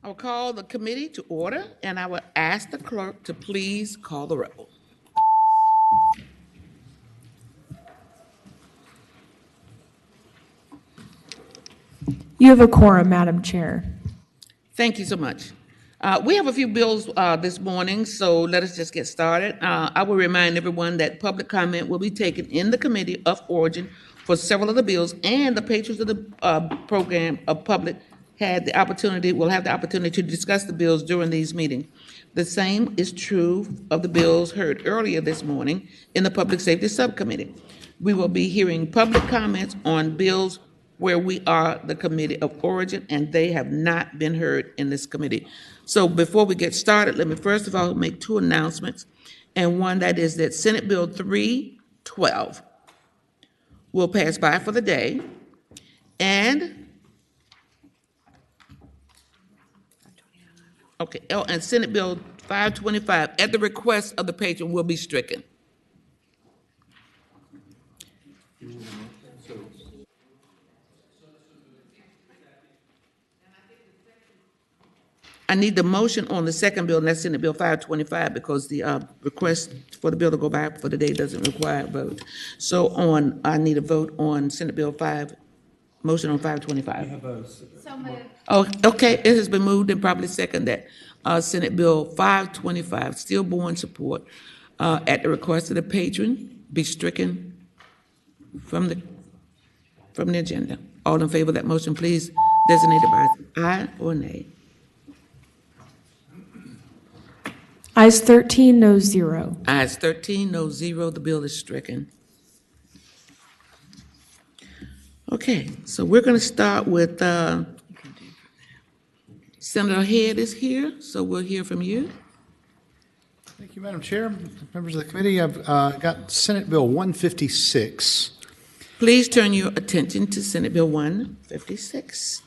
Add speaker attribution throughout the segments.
Speaker 1: I will call the committee to order, and I will ask the clerk to please call the roll.
Speaker 2: You have a quorum, Madam Chair.
Speaker 1: Thank you so much. We have a few bills this morning, so let us just get started. I will remind everyone that public comment will be taken in the committee of origin for several of the bills, and the patrons of the program of public will have the opportunity to discuss the bills during these meetings. The same is true of the bills heard earlier this morning in the Public Safety Subcommittee. We will be hearing public comments on bills where we are the committee of origin, and they have not been heard in this committee. So before we get started, let me first of all make two announcements, and one that is that Senate Bill 312 will pass by for the day, and and Senate Bill 525, at the request of the patron, will be stricken. I need the motion on the second bill, and that's Senate Bill 525, because the request for the bill to go back for the day doesn't require a vote. So I need a vote on Senate Bill 5, motion on 525.
Speaker 3: So moved.
Speaker 1: Oh, okay, it has been moved and probably second that Senate Bill 525, stillborn support, at the request of the patron, be stricken from the agenda. All in favor of that motion, please designate it by aye or nay.
Speaker 2: Ayes 13, no 0.
Speaker 1: Ayes 13, no 0, the bill is stricken. Okay, so we're going to start with Senator Head is here, so we'll hear from you.
Speaker 4: Thank you, Madam Chair. Members of the committee, I've got Senate Bill 156.
Speaker 1: Please turn your attention to Senate Bill 156.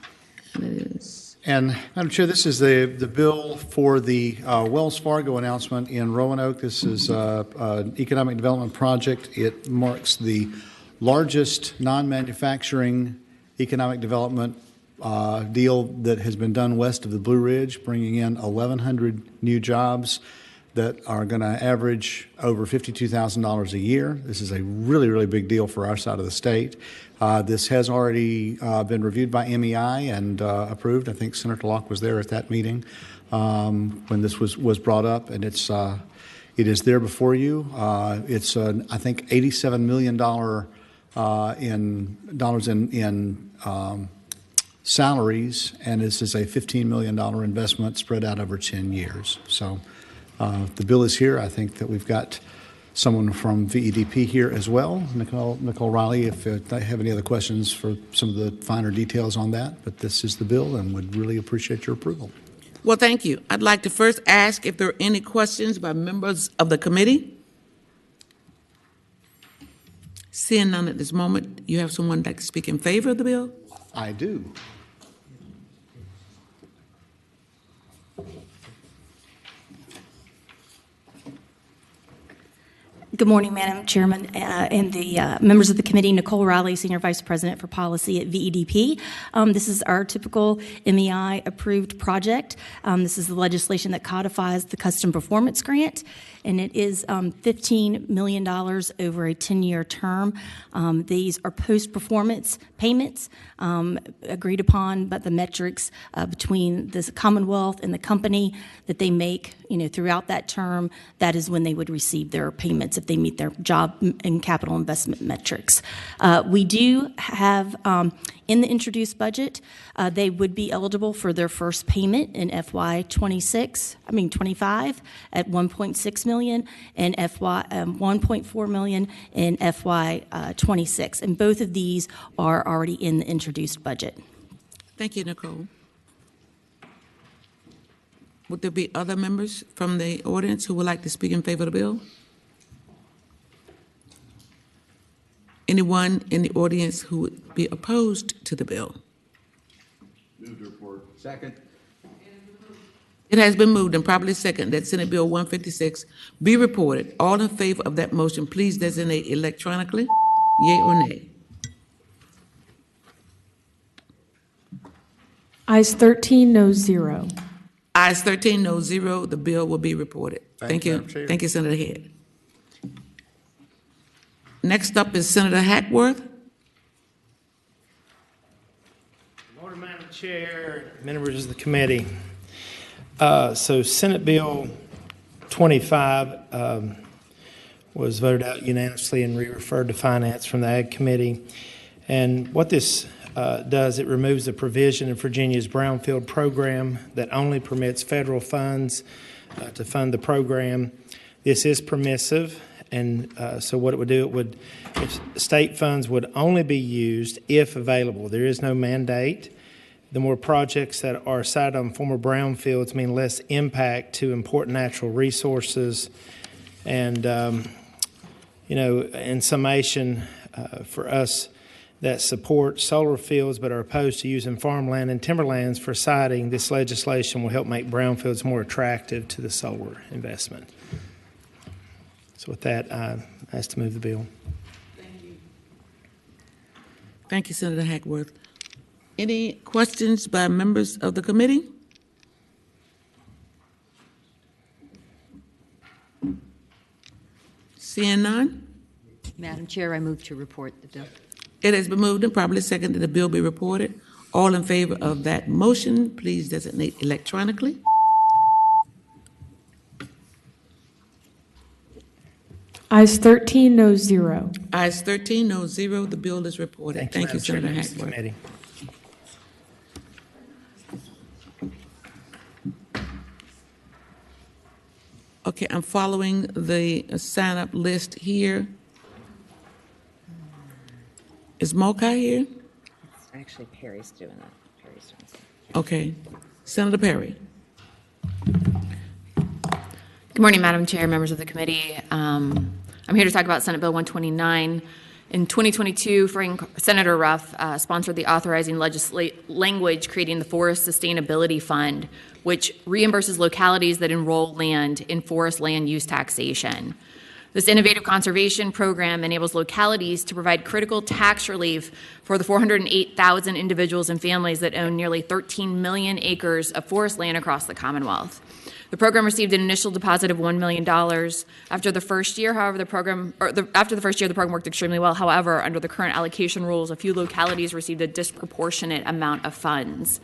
Speaker 1: And it is.
Speaker 4: And, Madam Chair, this is the bill for the Wells Fargo announcement in Roanoke. This is an economic development project. It marks the largest non-manufacturing economic development deal that has been done west of the Blue Ridge, bringing in 1,100 new jobs that are going to average over $52,000 a year. This is a really, really big deal for our side of the state. This has already been reviewed by MEI and approved. I think Senator Locke was there at that meeting when this was brought up, and it is there before you. It's I think $87 million in salaries, and this is a $15 million investment spread out over 10 years. So the bill is here. I think that we've got someone from VEDP here as well, Nicole Riley, if they have any other questions for some of the finer details on that. But this is the bill, and would really appreciate your approval.
Speaker 1: Well, thank you. I'd like to first ask if there are any questions by members of the committee. Seeing none at this moment, you have someone like to speak in favor of the bill?
Speaker 4: I do.
Speaker 3: Good morning, Madam Chairman, and the members of the committee. Nicole Riley, Senior Vice President for Policy at VEDP. This is our typical MEI-approved project. This is the legislation that codifies the Custom Performance Grant, and it is $15 million over a 10-year term. These are post-performance payments agreed upon by the metrics between the Commonwealth and the company that they make, throughout that term. That is when they would receive their payments if they meet their job and capital investment metrics. We do have in the introduced budget, they would be eligible for their first payment in FY 25 at $1.6 million and $1.4 million in FY 26, and both of these are already in the introduced budget.
Speaker 1: Thank you, Nicole. Would there be other members from the audience who would like to speak in favor of the bill? Anyone in the audience who would be opposed to the bill?
Speaker 5: Move to report. Second.
Speaker 1: It has been moved and properly seconded that Senate Bill 156 be reported. All in favor of that motion, please designate electronically, yea or nay.
Speaker 2: Ayes 13, no 0.
Speaker 1: Ayes 13, no zero. The bill will be reported. Thank you.
Speaker 4: Madam Chair.
Speaker 1: Thank you, Senator Head. Next up is Senator Hackworth.
Speaker 6: Good morning, Madam Chair, members of the committee. So Senate Bill 25 was voted out unanimously and re-referred to Finance from the Ag Committee. And what this does, it removes the provision in Virginia's Brownfield program that only permits federal funds to fund the program. This is permissive, and so what it would do, state funds would only be used if available. There is no mandate. The more projects that are sited on former brownfields mean less impact to important natural resources. And, in summation, for us that support solar fields but are opposed to using farmland and timberlands for siting, this legislation will help make brownfields more attractive to the solar investment. So with that, I ask to move the bill.
Speaker 1: Thank you, Senator Hackworth. Any questions by members of the committee? Seeing none,
Speaker 7: Madam Chair, I move to report the bill.
Speaker 1: it has been moved and properly seconded that the bill be reported. All in favor of that motion, please designate electronically.
Speaker 2: Ayes 13, no zero.
Speaker 1: Ayes 13, no zero. The bill is reported. Thank you,
Speaker 6: Madam Chair,
Speaker 1: Senator
Speaker 6: members of the
Speaker 1: Hackworth.
Speaker 6: committee.
Speaker 1: Okay, I'm following the sign-up list here. Is Mokai here?
Speaker 8: Actually, Perry's doing that. Perry's doing it.
Speaker 1: Okay. Senator Perry.
Speaker 8: Good morning, Madam Chair, members of the committee. I'm here to talk about Senate Bill 129. In 2022, Senator Ruff sponsored the authorizing language creating the Forest Sustainability Fund, which reimburses localities that enroll land in forest land use taxation. This innovative conservation program enables localities to provide critical tax relief for the 408,000 individuals and families that own nearly 13 million acres of forest land across the Commonwealth. The program received an initial deposit of $1 million. After the first year, however, the program worked extremely well. However, under the current allocation rules, a few localities received a disproportionate amount of funds.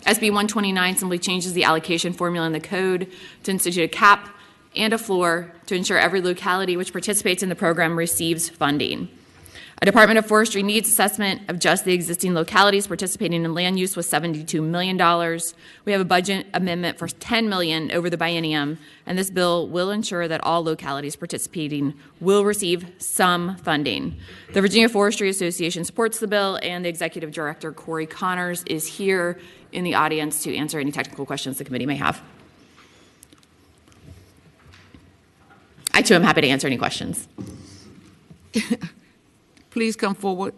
Speaker 8: SB 129 simply changes the allocation formula in the code to institute a cap and a floor to ensure every locality which participates in the program receives funding. A Department of Forestry needs assessment of just the existing localities participating in land use was $72 million. We have a budget amendment for $10 million over the biennium, and this bill will ensure that all localities participating will receive some funding. The Virginia Forestry Association supports the bill, and the Executive Director, Corey Connors, is here in the audience to answer any technical questions the committee may have. I, too, am happy to answer any questions.
Speaker 1: Please come forward.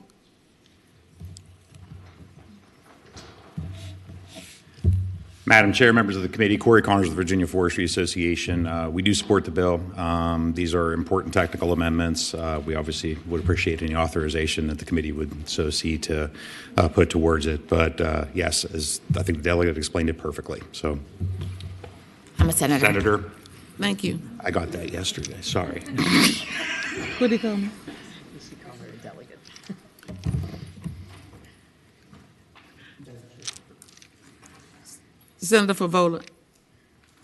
Speaker 9: Madam Chair, members of the committee, Corey Connors of the Virginia Forestry Association. We do support the bill. These are important technical amendments. We obviously would appreciate any authorization that the committee would so see to put towards it. But yes, as I think the delegate explained it perfectly. So,
Speaker 8: I'm a senator.
Speaker 9: Senator,
Speaker 1: Thank you.
Speaker 9: I got that yesterday. Sorry.
Speaker 1: What did he call me? Senator Favola.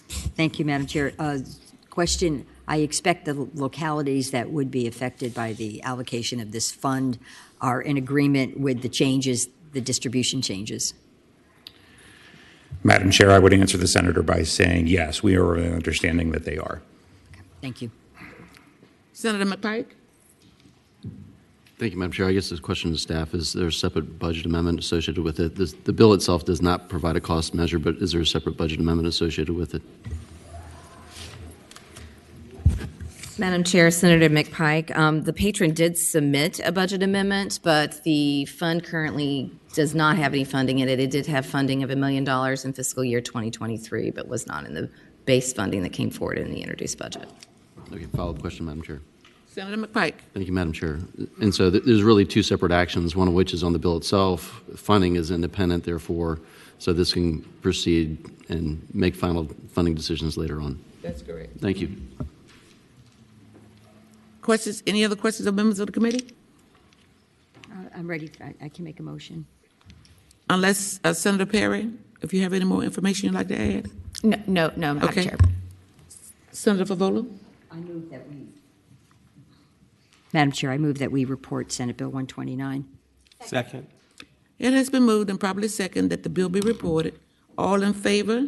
Speaker 7: Thank you, Madam Chair. Question, I expect the localities that would be affected by the allocation of this fund are in agreement with the changes, the distribution changes.
Speaker 9: Madam Chair, I would answer the senator by saying yes, we are of an understanding that they are.
Speaker 7: Thank you.
Speaker 1: Senator McPike.
Speaker 10: Thank you, Madam Chair. I guess this question to staff, is there a separate budget amendment associated with it? The bill itself does not provide a cost measure, but is there a separate budget amendment associated with it?
Speaker 11: Madam Chair, Senator McPike, the patron did submit a budget amendment, but the fund currently does not have any funding in it. It did have funding of $1 million in fiscal year 2023, but was not in the base funding that came forward in the introduced budget.
Speaker 10: Okay, follow-up question, Madam Chair.
Speaker 1: Senator McPike.
Speaker 10: Thank you, Madam Chair. And so there's really two separate actions, one of which is on the bill itself. Funding is independent, therefore, so this can proceed and make final funding decisions later on.
Speaker 1: That's correct.
Speaker 10: Thank you.
Speaker 1: Questions? Any other questions of members of the committee?
Speaker 7: I'm ready. I can make a motion.
Speaker 1: Unless Senator Perry, if you have any more information you'd like to add.
Speaker 8: No, Madam
Speaker 1: Okay.
Speaker 8: Chair.
Speaker 1: Senator Favola?
Speaker 7: I move that Madam Chair, I move that we report Senate Bill 129.
Speaker 5: Second.
Speaker 1: It has been moved and probably second that the bill be reported. All in favor,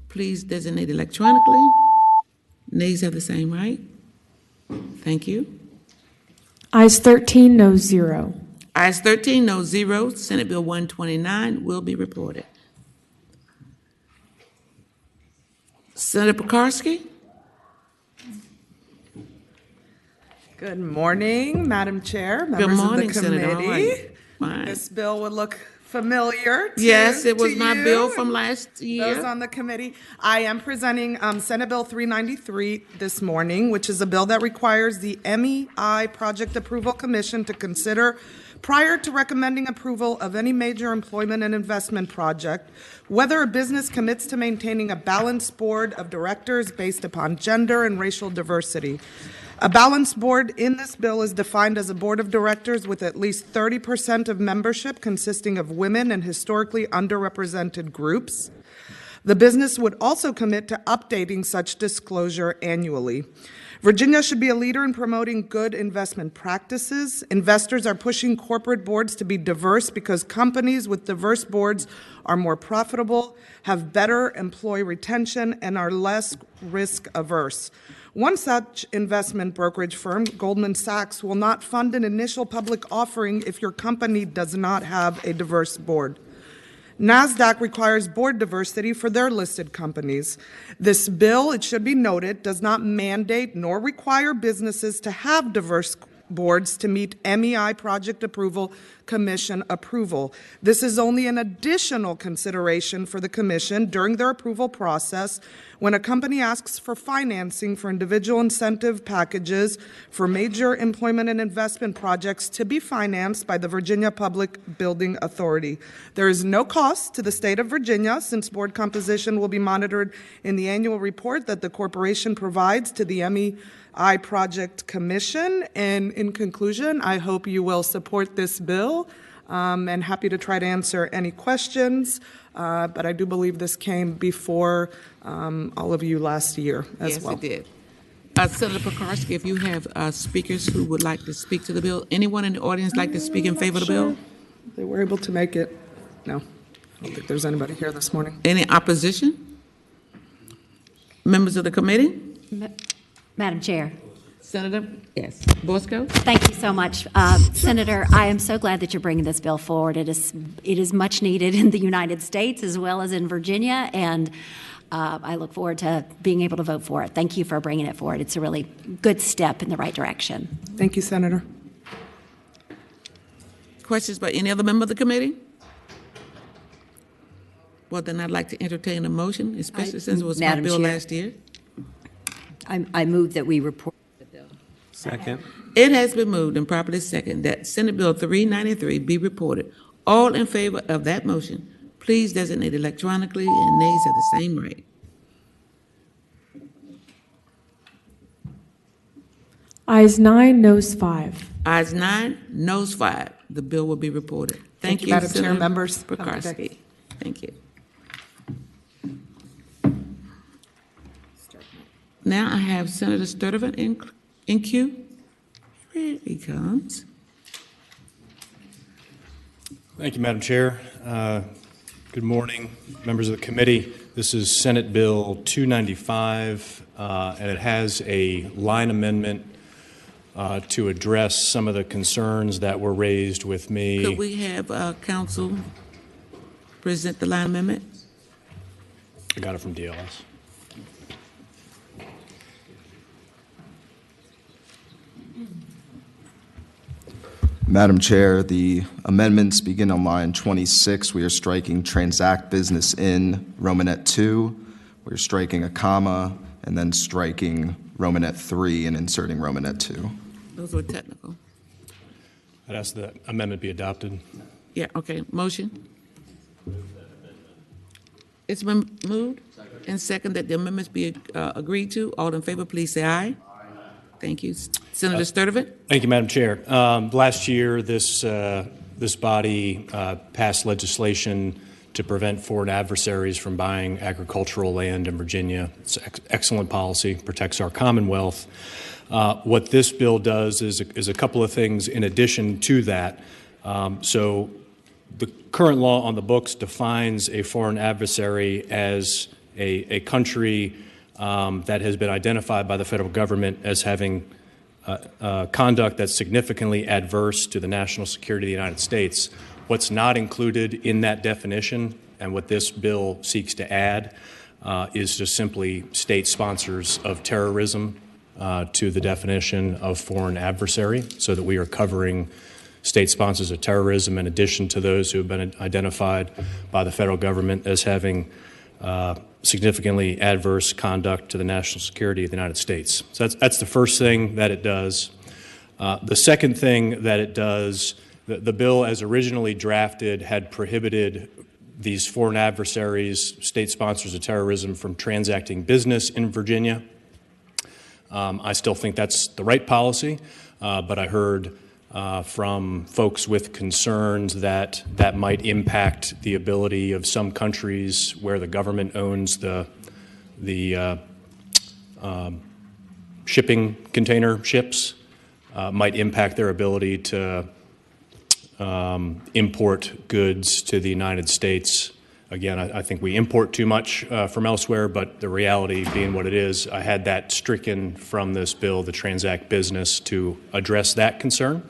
Speaker 1: please designate electronically. Nays have the same right. Thank you.
Speaker 2: Ayes 13, no 0.
Speaker 1: Ayes 13, no 0. Senate Bill 129 will be reported. Senator Pekarsky?
Speaker 12: Good morning, Madam Chair, members
Speaker 1: Good morning,
Speaker 12: of the
Speaker 1: Senator. How are you?
Speaker 12: committee.
Speaker 1: Fine.
Speaker 12: This bill would look familiar to
Speaker 1: Yes, it was
Speaker 12: to
Speaker 1: my
Speaker 12: you
Speaker 1: bill from last
Speaker 12: and
Speaker 1: year.
Speaker 12: those on the committee. I am presenting Senate Bill 393 this morning, which is a bill that requires the MEI Project Approval Commission to consider, prior to recommending approval of any major employment and investment project, whether a business commits to maintaining a balanced board of directors based upon gender and racial diversity. A balanced board in this bill is defined as a board of directors with at least 30% of membership consisting of women and historically underrepresented groups. The business would also commit to updating such disclosure annually. Virginia should be a leader in promoting good investment practices. Investors are pushing corporate boards to be diverse because companies with diverse boards are more profitable, have better employee retention, and are less risk averse. One such investment brokerage firm, Goldman Sachs, will not fund an initial public offering if your company does not have a diverse board. NASDAQ requires board diversity for their listed companies. This bill, it should be noted, does not mandate nor require businesses to have diverse boards to meet MEI Project Approval Commission approval. This is only an additional consideration for the Commission during their approval process when a company asks for financing for individual incentive packages for major employment and investment projects to be financed by the Virginia Public Building Authority. There is no cost to the state of Virginia since board composition will be monitored in the annual report that the corporation provides to the MEI Project Commission. And in conclusion, I hope you will support this bill and happy to try to answer any questions. But I do believe this came before all of you last year as well.
Speaker 1: Yes, it did. Senator Pekarsky, if you have speakers who would like to speak to the bill, anyone in the audience like to speak in favor of the bill?
Speaker 12: They were able to make it. No, I don't think there's anybody here this morning.
Speaker 1: Any opposition? Members of the committee?
Speaker 13: Madam Chair.
Speaker 1: Senator? Yes. Bosco?
Speaker 13: Thank you so much. Senator, I am so glad that you're bringing this bill forward. It is much needed in the United States as well as in Virginia, and I look forward to being able to vote for it. Thank you for bringing it forward. It's a really good step in the right direction.
Speaker 12: Thank you, Senator.
Speaker 1: Questions by any other member of the committee? Well, then I'd like to entertain a motion, especially since it was my
Speaker 7: Madam
Speaker 1: bill
Speaker 7: Chair.
Speaker 1: last year.
Speaker 7: I move that we report the bill.
Speaker 5: Second.
Speaker 1: It has been moved and properly second that Senate Bill 393 be reported. All in favor of that motion, please designate electronically, and nays have the same right.
Speaker 2: Ayes 9, noes 5.
Speaker 1: Ayes 9, noes 5. The bill will be reported. Thank you,
Speaker 12: Madam Chair,
Speaker 1: Senator
Speaker 12: members. Have a good
Speaker 1: Pekarsky.
Speaker 12: day.
Speaker 1: Thank you. Now I have Senator Sturtevant in queue. Here he comes.
Speaker 14: Thank you, Madam Chair. Good morning, members of the committee. This is Senate Bill 295, and it has a line amendment to address some of the concerns that were raised with me.
Speaker 1: Could we have counsel present the line amendment?
Speaker 14: I got it from DLS.
Speaker 15: Madam Chair, the amendments begin on line 26. We are striking transact business in Romanet 2. We're striking a comma and then striking Romanet 3 and inserting Romanet 2.
Speaker 1: Those were technical.
Speaker 14: I'd ask the amendment be adopted.
Speaker 1: Yeah, okay. Motion? It's been moved and second that the amendments be agreed to. All in favor, please say aye. Thank you. Senator Sturtevant?
Speaker 14: Thank you, Madam Chair. Last year, this body passed legislation to prevent foreign adversaries from buying agricultural land in Virginia. It's excellent policy, protects our Commonwealth. What this bill does is a couple of things in addition to that. So the current law on the books defines a foreign adversary as a country that has been identified by the federal government as having conduct that's significantly adverse to the national security of the United States. What's not included in that definition, and what this bill seeks to add, is just simply state sponsors of terrorism to the definition of foreign adversary, so that we are covering state sponsors of terrorism in addition to those who have been identified by the federal government as having significantly adverse conduct to the national security of the United States. So that's the first thing that it does. The second thing that it does, the bill as originally drafted had prohibited these foreign adversaries, state sponsors of terrorism, from transacting business in Virginia. I still think that's the right policy, but I heard from folks with concerns that that might impact the ability of some countries where the government owns the shipping container ships, might impact their ability to import goods to the United States. Again, I think we import too much from elsewhere, but the reality being what it is, I had that stricken from this bill, the transact business, to address that concern.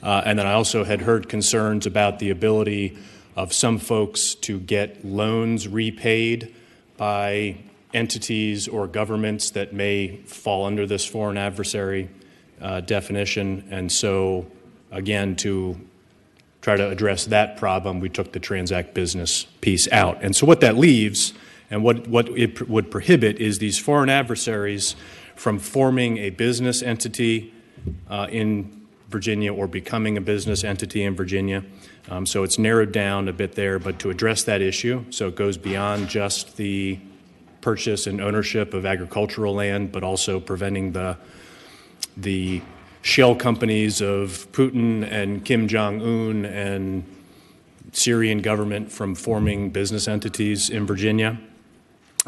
Speaker 14: And then I also had heard concerns about the ability of some folks to get loans repaid by entities or governments that may fall under this foreign adversary definition. And so, again, to try to address that problem, we took the transact business piece out. And so what that leaves, and what it would prohibit, is these foreign adversaries from forming a business entity in Virginia or becoming a business entity in Virginia. So it's narrowed down a bit there, but to address that issue, so it goes beyond just the purchase and ownership of agricultural land, but also preventing the shell companies of Putin and Kim Jong-un and Syrian government from forming business entities in Virginia.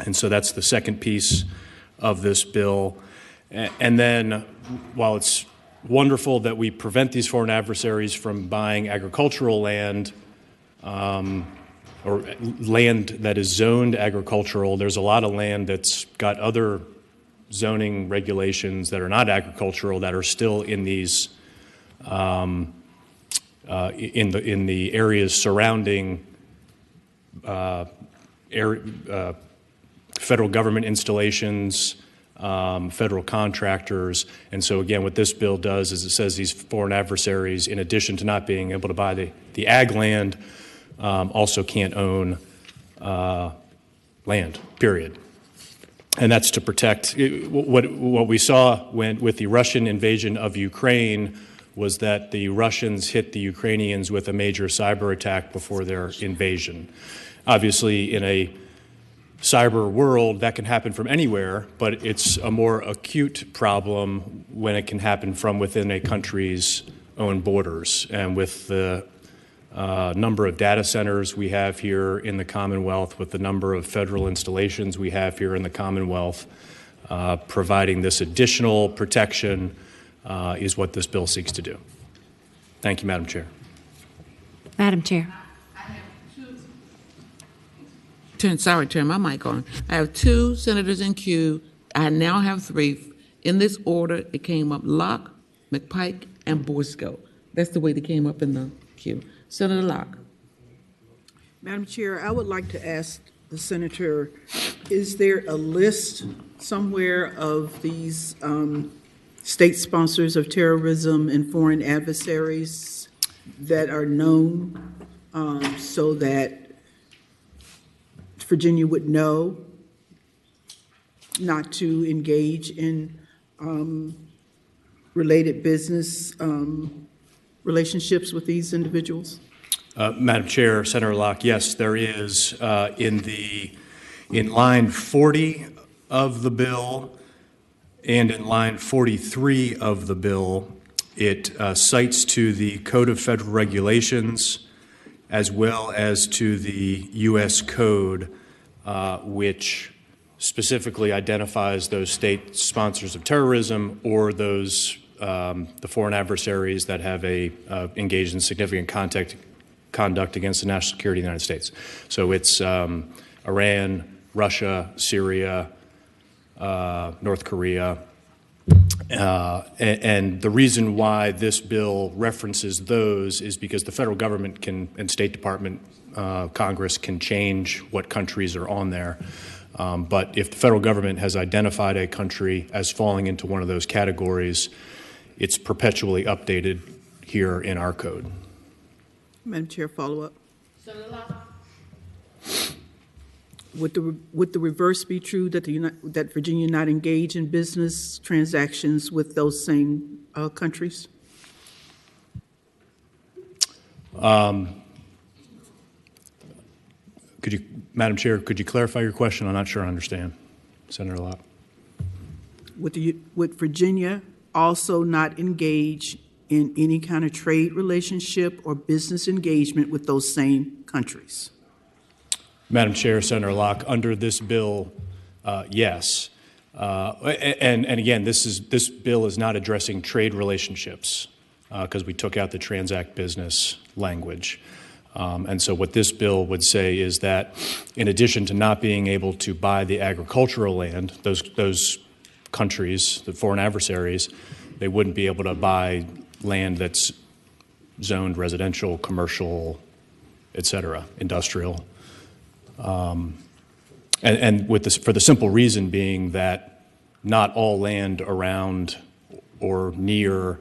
Speaker 14: And so that's the second piece of this bill. And then, while it's wonderful that we prevent these foreign adversaries from buying agricultural land or land that is zoned agricultural, there's a lot of land that's got other zoning regulations that are not agricultural that are still in these in the areas surrounding federal government installations, federal contractors. And so again, what this bill does is it says these foreign adversaries, in addition to not being able to buy the ag land, also can't own land, period. And that's to protect. What we saw with the Russian invasion of Ukraine was that the Russians hit the Ukrainians with a major cyber attack before their invasion. Obviously, in a cyber world, that can happen from anywhere, but it's a more acute problem when it can happen from within a country's own borders. And with the number of data centers we have here in the Commonwealth, with the number of federal installations we have here in the Commonwealth, providing this additional protection is what this bill seeks to do. Thank you, Madam Chair.
Speaker 13: Madam Chair.
Speaker 1: Sorry, turn my mic on. I have two senators in queue. I now have three. In this order, it came up Locke, McPike, and Borsco. That's the way they came up in the queue. Senator Locke.
Speaker 16: Madam Chair, I would like to ask the senator, is there a list somewhere of these state sponsors of terrorism and foreign adversaries that are known so that Virginia would know? not to engage in related business relationships with these individuals?
Speaker 14: Madam Chair, Senator Locke, yes, there is. In line 40 of the bill and in line 43 of the bill, it cites to the Code of Federal Regulations as well as to the U.S. Code, which specifically identifies those state sponsors of terrorism or those the foreign adversaries that have engaged in significant conduct against the national security of the United States. So it's Iran, Russia, Syria, North Korea. And the reason why this bill references those is because the federal government and State Department, Congress can change what countries are on there. But if the federal government has identified a country as falling into one of those categories, it's perpetually updated here in our code.
Speaker 16: Madam Chair, follow up. Would the reverse be true that that Virginia not engage in business transactions with those same countries?
Speaker 14: Madam Chair, could you clarify your question? I'm not sure I understand, Senator Locke.
Speaker 16: Would Virginia also not engage in any kind of trade relationship or business engagement with those same countries?
Speaker 14: Madam Chair, Senator Locke, under this bill, yes. And again, this bill is not addressing trade relationships because we took out the transact business language. And so what this bill would say is that in addition to not being able to buy the agricultural land, those countries, the foreign adversaries, they wouldn't be able to buy land that's zoned residential, commercial, et cetera, industrial. And with this, for the simple reason being that not all land around or near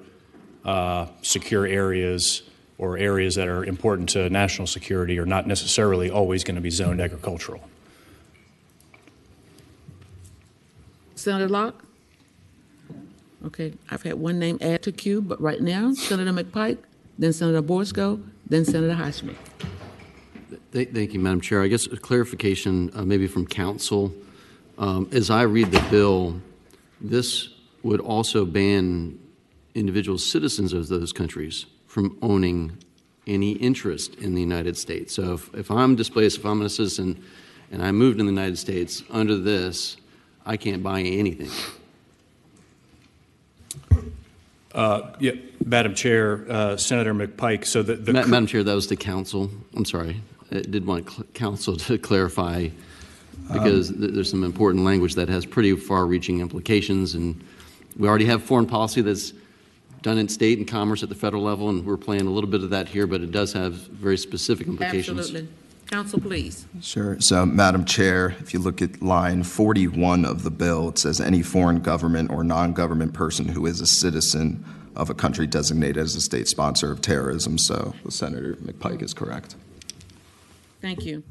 Speaker 14: secure areas or areas that are important to national security are not necessarily always going to be zoned agricultural.
Speaker 1: Senator Locke? Okay, I've had one name add to queue, but right now, Senator McPike, then Senator Borsco, then Senator Highsmith.
Speaker 10: Thank you, Madam Chair. I guess a clarification maybe from council. As I read the bill, this would also ban individual citizens of those countries from owning any interest in the United States. So if I'm displaced, if I'm a citizen and I moved in the United States, under this, I can't buy anything.
Speaker 14: Yeah, Madam Chair, Senator McPike, so
Speaker 10: Madam Chair, that was to council. I'm sorry. I did want council to clarify because there's some important language that has pretty far-reaching implications, and we already have foreign policy that's done in state and commerce at the federal level, and we're playing a little bit of that here, but it does have very specific implications.
Speaker 1: Absolutely. Council, please.
Speaker 15: Sure. So, Madam Chair, if you look at line 41 of the bill, it says any foreign government or non-government person who is a citizen of a country designated as a state sponsor of terrorism. So, Senator McPike is correct.
Speaker 1: Thank you.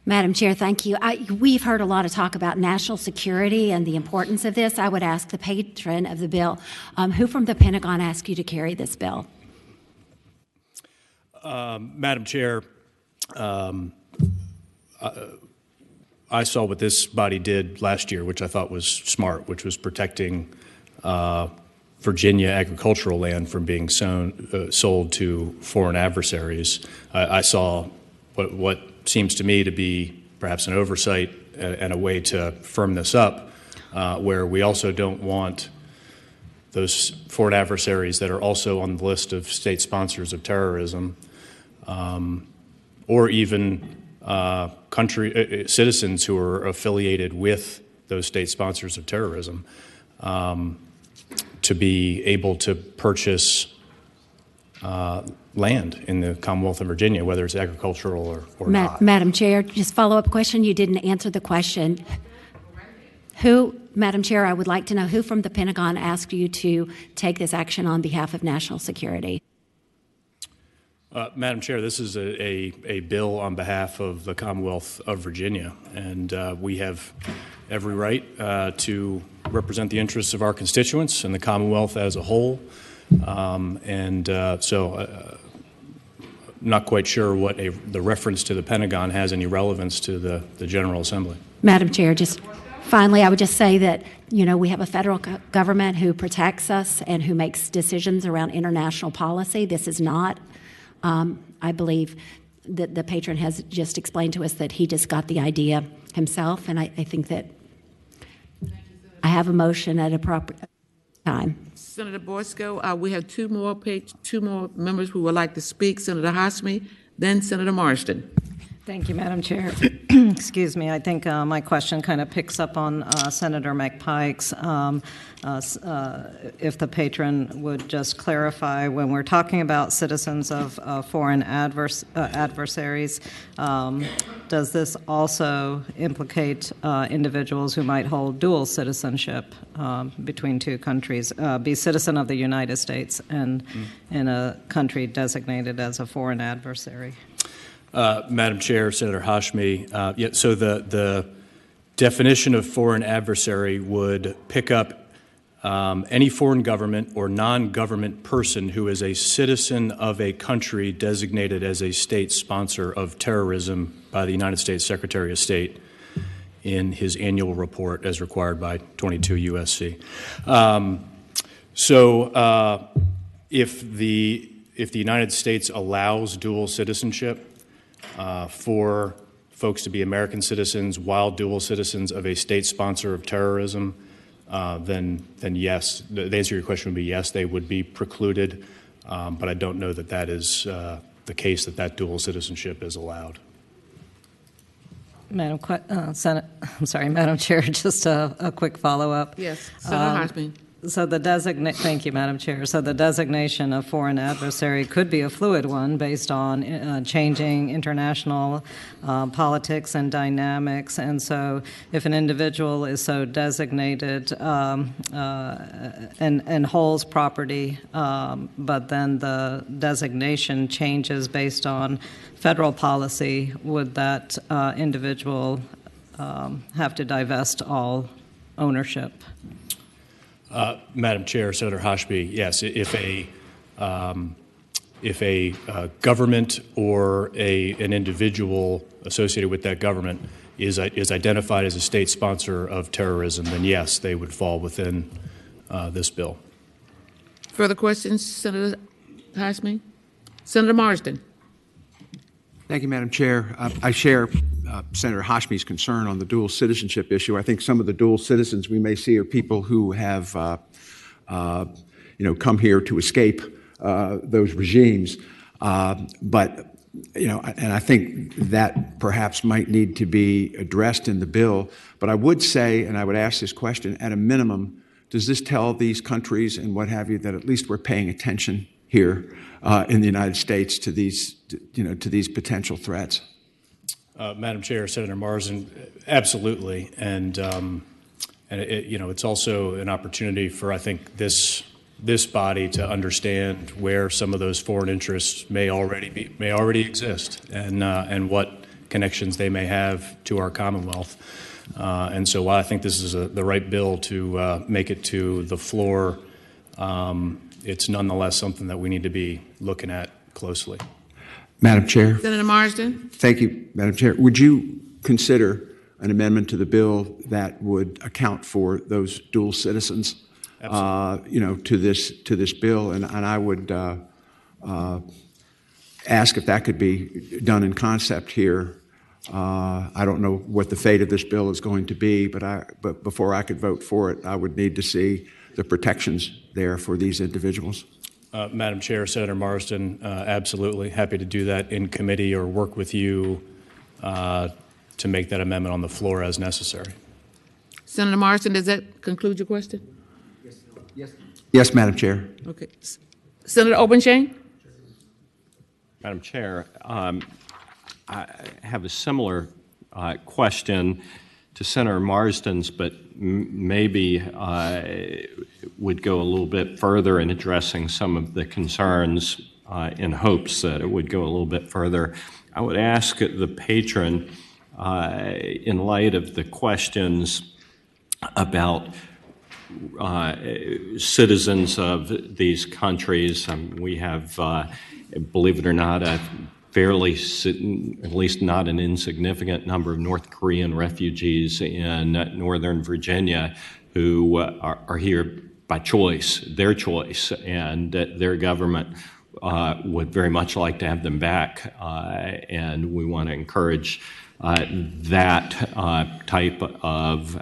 Speaker 13: Madam Chair, thank you. We've heard a lot of talk about national security and the importance of this. I would ask the patron of the bill, who from the Pentagon asked you to carry this bill?
Speaker 14: Madam Chair, I saw what this body did last year, which I thought was smart, which was protecting Virginia agricultural land from being sold to foreign adversaries. I saw what seems to me to be perhaps an oversight and a way to firm this up, where we also don't want those foreign adversaries that are also on the list of state sponsors of terrorism, or even citizens who are affiliated with those state sponsors of terrorism, to be able to purchase land in the Commonwealth of Virginia, whether it's agricultural or not.
Speaker 13: Madam Chair, just follow-up question. You didn't answer the question. Madam Chair, I would like to know who from the Pentagon asked you to take this action on behalf of national security?
Speaker 14: Madam Chair, this is a bill on behalf of the Commonwealth of Virginia, and we have every right to represent the interests of our constituents and the Commonwealth as a whole. Not quite sure what the reference to the Pentagon has any relevance to the General Assembly.
Speaker 13: Madam Chair, just finally, I would just say that, we have a federal government who protects us and who makes decisions around international policy. This is not, I believe, that the patron has just explained to us that he just got the idea himself, and I think that I have a motion at a proper time.
Speaker 1: Senator Boysko, we have two more members who would like to speak. Senator Hashmi, then Senator Marsden.
Speaker 17: Thank you, Madam Chair. Excuse me. I think my question kind of picks up on Senator McPike's. If the patron would just clarify, when we're talking about citizens of foreign adversaries, does this also implicate individuals who might hold dual citizenship between two countries, be citizen of the United States and in a country designated as a foreign adversary?
Speaker 14: Madam Chair, Senator Hashmi, so the definition of foreign adversary would pick up any foreign government or non-government person who is a citizen of a country designated as a state sponsor of terrorism by the United States Secretary of State in his annual report as required by 22 U.S.C. If the United States allows dual citizenship for folks to be American citizens while dual citizens of a state sponsor of terrorism, then yes, the answer to your question would be yes, they would be precluded, but I don't know that that is the case, that dual citizenship is allowed.
Speaker 17: Madam Chair, just a quick follow-up.
Speaker 1: Yes, Senator Hashmi.
Speaker 17: Thank you, Madam Chair. So the designation of foreign adversary could be a fluid one based on changing international politics and dynamics. And so if an individual is so designated and holds property, but then the designation changes based on federal policy, would that individual have to divest all ownership?
Speaker 14: Madam Chair, Senator Hashmi, yes. If a government or an individual associated with that government is identified as a state sponsor of terrorism, then yes, they would fall within this bill.
Speaker 1: Further questions, Senator Hashmi? Senator Marsden.
Speaker 18: Thank you, Madam Chair. I share Senator Hashmi's concern on the dual citizenship issue. I think some of the dual citizens we may see are people who have, come here to escape those regimes. And I think that perhaps might need to be addressed in the bill. But I would say, and I would ask this question, at a minimum, does this tell these countries and what have you that at least we're paying attention here in the United States to these potential threats?
Speaker 14: Madam Chair, Senator Marsden, absolutely, and it's also an opportunity for, I think, this body to understand where some of those foreign interests may already exist, and what connections they may have to our Commonwealth. And so, while I think this is the right bill to make it to the floor, it's nonetheless something that we need to be looking at closely.
Speaker 18: Madam Chair.
Speaker 1: Senator Marsden.
Speaker 18: Thank you, Madam Chair. Would you consider an amendment to the bill that would account for those dual citizens, to this bill? And I would ask if that could be done in concept here. I don't know what the fate of this bill is going to be, but before I could vote for it, I would need to see the protections there for these individuals.
Speaker 14: Madam Chair, Senator Marsden, absolutely happy to do that in committee or work with you to make that amendment on the floor as necessary.
Speaker 1: Senator Marsden, does that conclude your question?
Speaker 18: Yes, Madam Chair.
Speaker 1: Okay. Senator Obenshain?
Speaker 19: Madam Chair, I have a similar question to Senator Marsden's, but maybe would go a little bit further in addressing some of the concerns in hopes that it would go a little bit further. I would ask the patron, in light of the questions about citizens of these countries, we have, believe it or not, a fairly, at least not an insignificant number of North Korean refugees in Northern Virginia who are here by choice, their choice, and their government would very much like to have them back, and we want to encourage that type of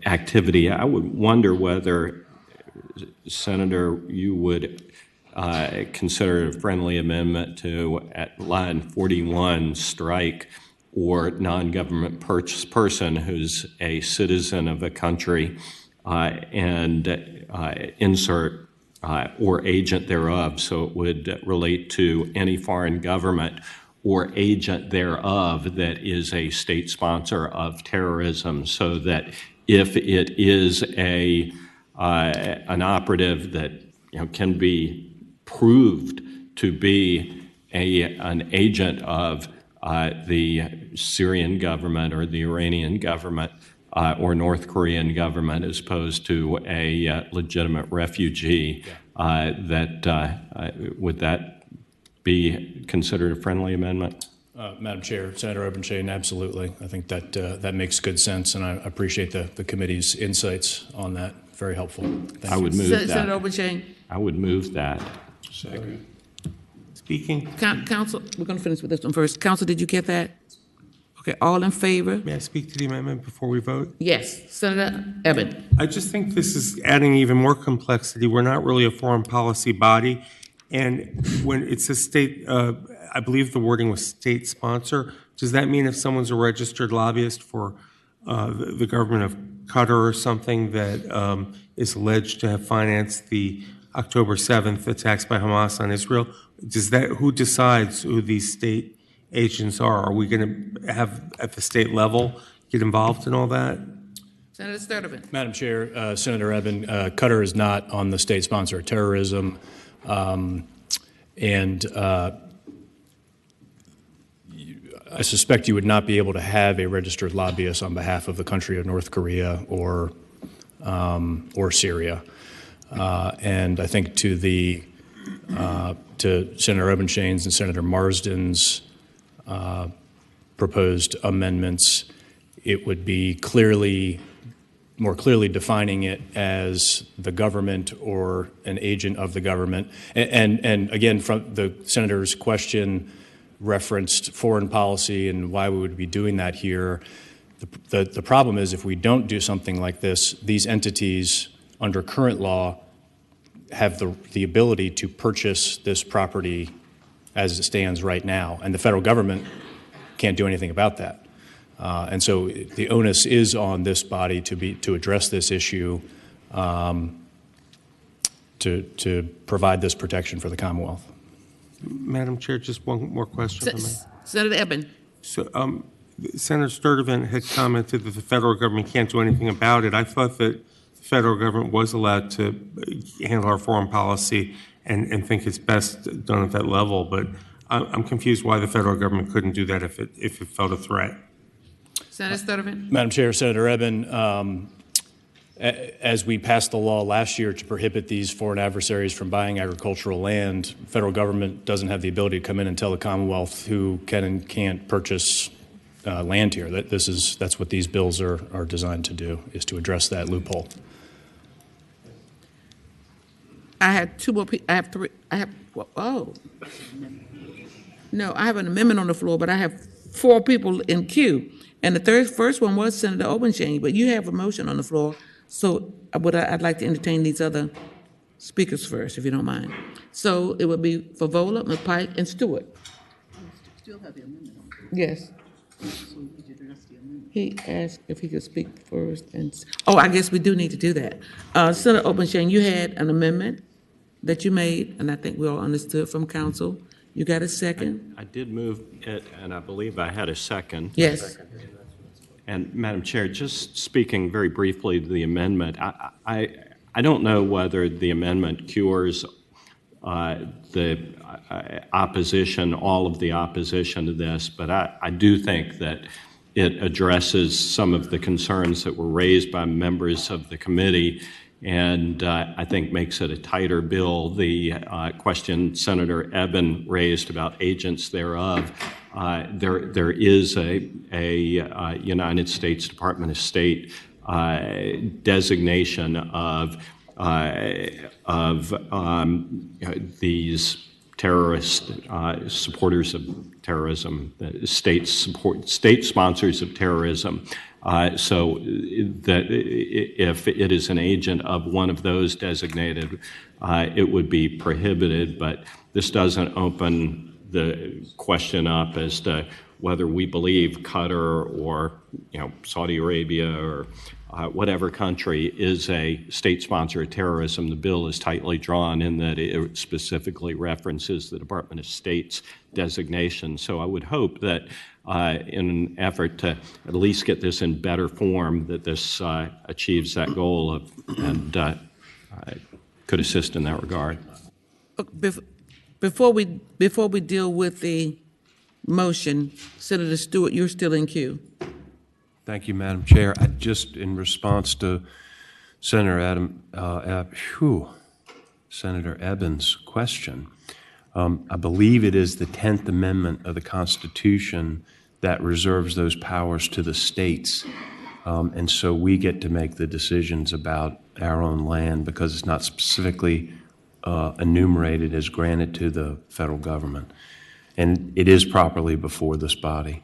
Speaker 19: activity. I would wonder whether, Senator, you would consider a friendly amendment to, at line 41, strike or non-government person who's a citizen of a country and insert or agent thereof, so it would relate to any foreign government or agent thereof that is a state sponsor of terrorism, so that if it is an operative that can be proved to be an agent of the Syrian government or the Iranian government or North Korean government, as opposed to a legitimate refugee, would that be considered a friendly amendment?
Speaker 14: Madam Chair, Senator Obenchain, absolutely. I think that that makes good sense, and I appreciate the committee's insights on that. Very helpful. Thank you.
Speaker 19: I would move that.
Speaker 1: Senator Obenchain.
Speaker 19: I would move that.
Speaker 5: Second. Speaking.
Speaker 1: Council, we're going to finish with this one first. Council, did you get that? Okay, all in favor?
Speaker 5: May I speak to the amendment before we vote?
Speaker 1: Yes. Senator Eben.
Speaker 5: I just think this is adding even more complexity. We're not really a foreign policy body. And when it's a state, I believe the wording was state sponsor, does that mean if someone's a registered lobbyist for the government of Qatar or something that is alleged to have financed the October 7th attacks by Hamas on Israel, who decides who these state agents are? Are we going to have, at the state level, get involved in all that?
Speaker 1: Senator Sturtevant.
Speaker 14: Madam Chair, Senator Eben, Qatar is not on the state sponsor of terrorism. I suspect you would not be able to have a registered lobbyist on behalf of the country of North Korea or Syria. And I think to Senator Obenchain's and Senator Marsden's proposed amendments, it would be more clearly defining it as the government or an agent of the government. And again, from the senator's question referenced foreign policy and why we would be doing that here. The problem is if we don't do something like this, these entities under current law have the ability to purchase this property as it stands right now, and the federal government can't do anything about that. And so the onus is on this body to address this issue, to provide this protection for the Commonwealth.
Speaker 5: Madam Chair, just one more question.
Speaker 1: Senator Eben.
Speaker 5: So, Senator Sturtevant had commented that the federal government can't do anything about it. I thought that the federal government was allowed to handle our foreign policy and think it's best done at that level, but I'm confused why the federal government couldn't do that if it felt a threat.
Speaker 1: Senator Sturtevant.
Speaker 14: Madam Chair, Senator Eben, as we passed the law last year to prohibit these foreign adversaries from buying agricultural land, federal government doesn't have the ability to come in and tell the Commonwealth who can and can't purchase land here. That's what these bills are designed to do, is to address that loophole.
Speaker 1: I have two more people. I have three. No, I have an amendment on the floor, but I have 4 people in queue. And the first one was Senator Obenchain, but you have a motion on the floor. So I'd like to entertain these other speakers first, if you don't mind. So it would be for Vola, McPike, and Stewart.
Speaker 16: Still have the amendment on.
Speaker 1: Yes.
Speaker 16: So would you address the amendment?
Speaker 1: He asked if he could speak first. I guess we do need to do that. Senator Obenchain, you had an amendment that you made, and I think we all understood from council. You got a second?
Speaker 19: I did move it, and I believe I had a second.
Speaker 1: Yes.
Speaker 19: And Madam Chair, just speaking very briefly to the amendment, I don't know whether the amendment cures the opposition, all of the opposition to this, but I do think that it addresses some of the concerns that were raised by members of the committee, and I think makes it a tighter bill. The question Senator Eben raised about agents thereof, there is a United States Department of State designation of these terrorist supporters of terrorism, state sponsors of terrorism. So that if it is an agent of one of those designated, it would be prohibited. But this doesn't open the question up as to whether we believe Qatar or Saudi Arabia or whatever country is a state sponsor of terrorism. The bill is tightly drawn in that it specifically references the Department of State's designation. So I would hope that in an effort to at least get this in better form, that this achieves that goal and could assist in that regard.
Speaker 1: Before we deal with the motion, Senator Stewart, you're still in queue.
Speaker 20: Thank you, Madam Chair. Just in response to Senator Senator Eben's question, I believe it is the 10th Amendment of the Constitution that reserves those powers to the states. And so we get to make the decisions about our own land because it's not specifically enumerated as granted to the federal government. And it is properly before this body.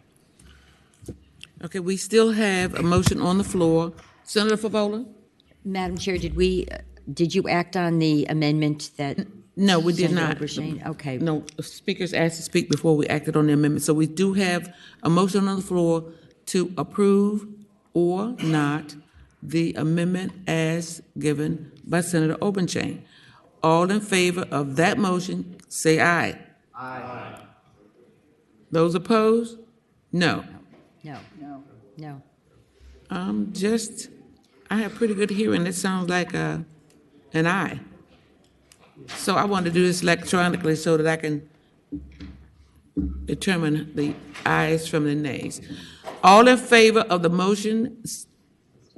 Speaker 1: Okay, we still have a motion on the floor. Senator Favola?
Speaker 7: Madam Chair, did you act on the amendment that?
Speaker 1: No, we did not.
Speaker 7: Okay.
Speaker 1: No, speakers asked to speak before we acted on the amendment. So we do have a motion on the floor to approve or not the amendment as given by Senator Obenchain. All in favor of that motion, say aye. Aye. Those opposed? No.
Speaker 7: No.
Speaker 1: I have pretty good hearing. It sounds like an aye. So I want to do this electronically so that I can determine the ayes from the nays. All in favor of the motion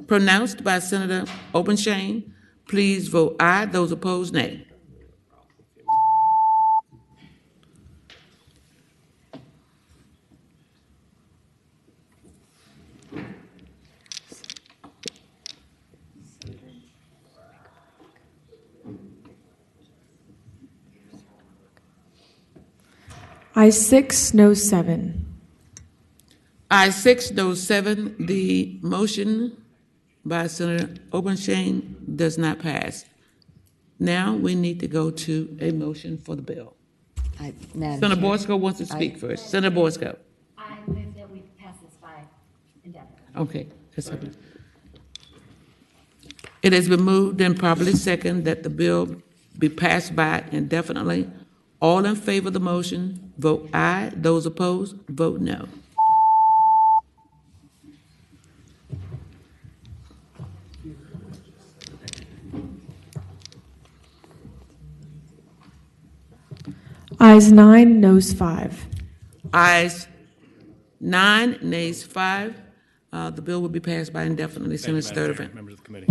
Speaker 1: pronounced by Senator Obenchain, please vote aye. Those opposed, nay.
Speaker 2: Ayes 6, no 7.
Speaker 1: Ayes 6, no 7. The motion by Senator Obenchain does not pass. Now we need to go to a motion for the bill. Senator Borsco wants to speak first. Senator Borsco.
Speaker 13: I move that we pass this by indefinitely.
Speaker 1: Okay. That's okay. It has been moved and properly second that the bill be passed by indefinitely. All in favor of the motion, vote aye. Those opposed, vote no.
Speaker 2: Ayes 9, noes 5.
Speaker 1: Ayes 9, nays 5. The bill will be passed by indefinitely. Senator Sturtevant.
Speaker 14: Members of the committee.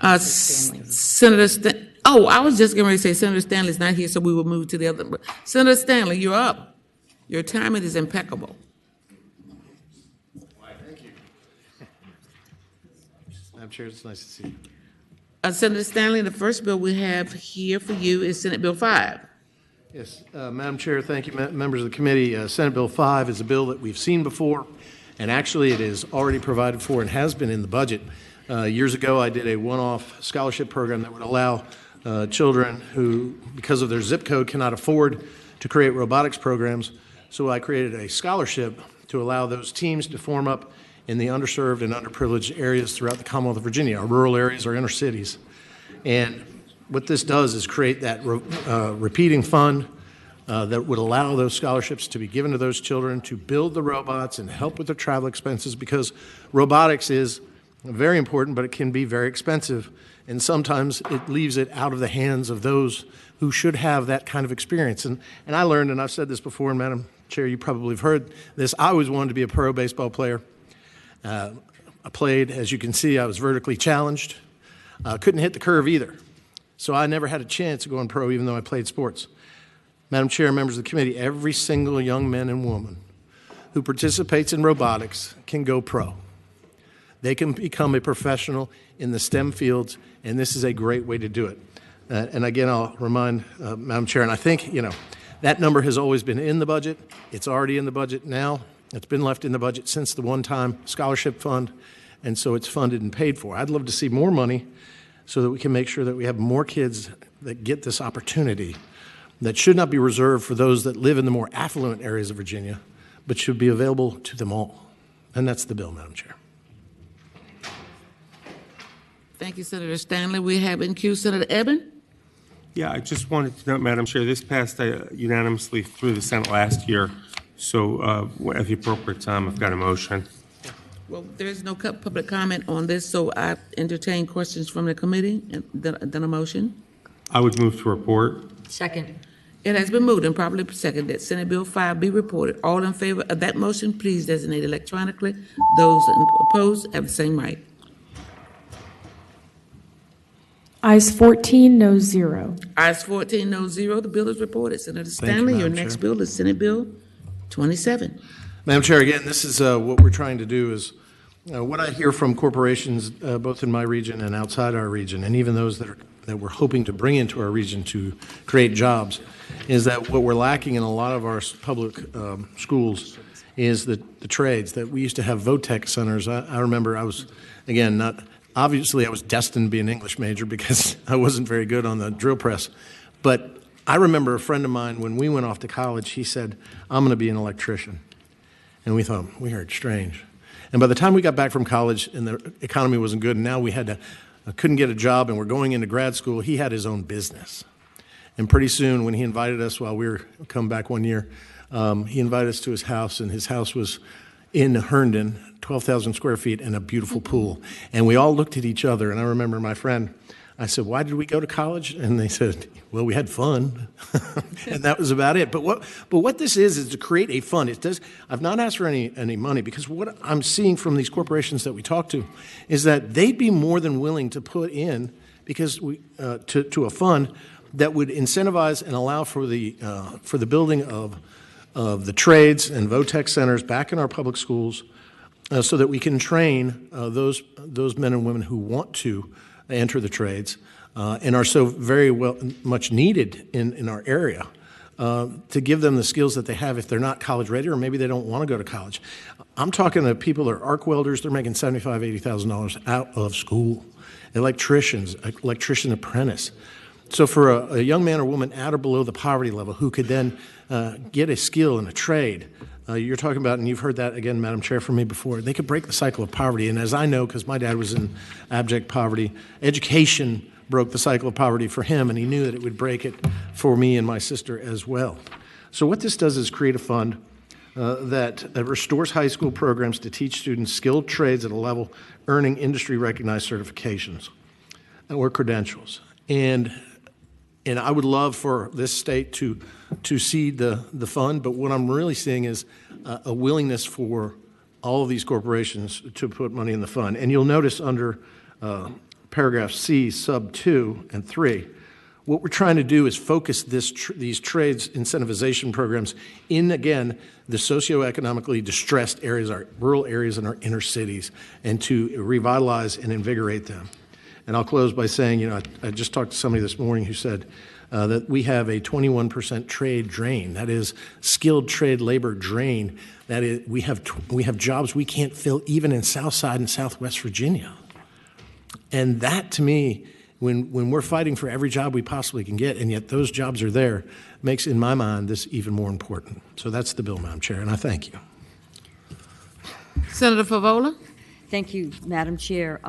Speaker 1: Senator I was just going to say Senator Stanley's not here, so we will move to the other. Senator Stanley, you're up. Your timing is impeccable.
Speaker 21: Thank you. Madam Chair, it's nice to see you.
Speaker 1: Senator Stanley, the first bill we have here for you is Senate Bill 5.
Speaker 21: Yes, Madam Chair, thank you, members of the committee. Senate Bill 5 is a bill that we've seen before, and actually it is already provided for and has been in the budget. Years ago, I did a one-off scholarship program that would allow children who, because of their zip code, cannot afford to create robotics programs. So I created a scholarship to allow those teams to form up in the underserved and underprivileged areas throughout the Commonwealth of Virginia, our rural areas, our inner cities. And what this does is create that repeating fund that would allow those scholarships to be given to those children to build the robots and help with their travel expenses, because robotics is very important, but it can be very expensive. And sometimes it leaves it out of the hands of those who should have that kind of experience. And I learned, and I've said this before, and Madam Chair, you probably have heard this, I always wanted to be a pro baseball player. I played, as you can see, I was vertically challenged. Couldn't hit the curve either. So I never had a chance of going pro, even though I played sports. Madam Chair, members of the committee, every single young man and woman who participates in robotics can go pro. They can become a professional in the STEM fields, and this is a great way to do it. And again, I'll remind Madam Chair, and I think, that number has always been in the budget. It's already in the budget now. It's been left in the budget since the one-time scholarship fund, and so it's funded and paid for. I'd love to see more money so that we can make sure that we have more kids that get this opportunity that should not be reserved for those that live in the more affluent areas of Virginia, but should be available to them all. And that's the bill, Madam Chair.
Speaker 1: Thank you, Senator Stanley. We have in queue Senator Eben.
Speaker 5: Yeah, I just wanted to note, Madam Chair, this passed unanimously through the Senate last year. So at the appropriate time, I've got a motion.
Speaker 1: Well, there is no public comment on this, so I entertain questions from the committee, and then a motion.
Speaker 5: I would move to report.
Speaker 7: Second.
Speaker 1: It has been moved and properly seconded that Senate Bill 5 be reported. All in favor of that motion, please designate electronically. Those opposed have the same right.
Speaker 2: Ayes 14, no 0.
Speaker 1: Ayes 14, no 0. The bill is reported. Senator Stanley, your next bill is Senate Bill 27.
Speaker 21: Madam Chair, again, this is what we're trying to do is what I hear from corporations both in my region and outside our region, and even those that we're hoping to bring into our region to create jobs, is that what we're lacking in a lot of our public schools is the trades. That we used to have VOTEC centers. I remember I was, again, obviously I was destined to be an English major because I wasn't very good on the drill press. But I remember a friend of mine, when we went off to college, he said, I'm going to be an electrician. And we thought, we heard strange. And by the time we got back from college and the economy wasn't good, and now we couldn't get a job and we're going into grad school, he had his own business. And pretty soon, when he invited us, while we were come back one year, he invited us to his house, and his house was in Herndon, 12,000 square feet, and a beautiful pool. And we all looked at each other, and I remember my friend, I said, why did we go to college? And they said, well, we had fun. And that was about it. But what this is to create a fund. I've not asked for any money, because what I'm seeing from these corporations that we talk to is that they'd be more than willing to put in because to a fund that would incentivize and allow for the building of the trades and VOTEC centers back in our public schools, so that we can train those men and women who want to enter the trades and are so very much needed in our area, to give them the skills that they have if they're not college ready, or maybe they don't want to go to college. I'm talking to people that are arc welders. They're making $75,000, $80,000 out of school. Electricians, electrician apprentice. So for a young man or woman at or below the poverty level who could then get a skill in a trade, you're talking about, and you've heard that again, Madam Chair, from me before, they could break the cycle of poverty. And as I know, because my dad was in abject poverty, education broke the cycle of poverty for him, and he knew that it would break it for me and my sister as well. So what this does is create a fund that restores high school programs to teach students skilled trades at a level earning industry-recognized certifications or credentials. And I would love for this state to seed the fund, but what I'm really seeing is a willingness for all of these corporations to put money in the fund. And you'll notice under paragraph C, sub 2 and 3, what we're trying to do is focus these trades incentivization programs in, again, the socioeconomically distressed areas, our rural areas in our inner cities, and to revitalize and invigorate them. And I'll close by saying, I just talked to somebody this morning who said that we have a 21% trade drain. That is skilled trade labor drain. That is, we have jobs we can't fill even in Southside and Southwest Virginia. And that, to me, when we're fighting for every job we possibly can get, and yet those jobs are there, makes, in my mind, this even more important. So that's the bill, Madam Chair, and I thank you.
Speaker 1: Senator Favola.
Speaker 7: Thank you, Madam Chair.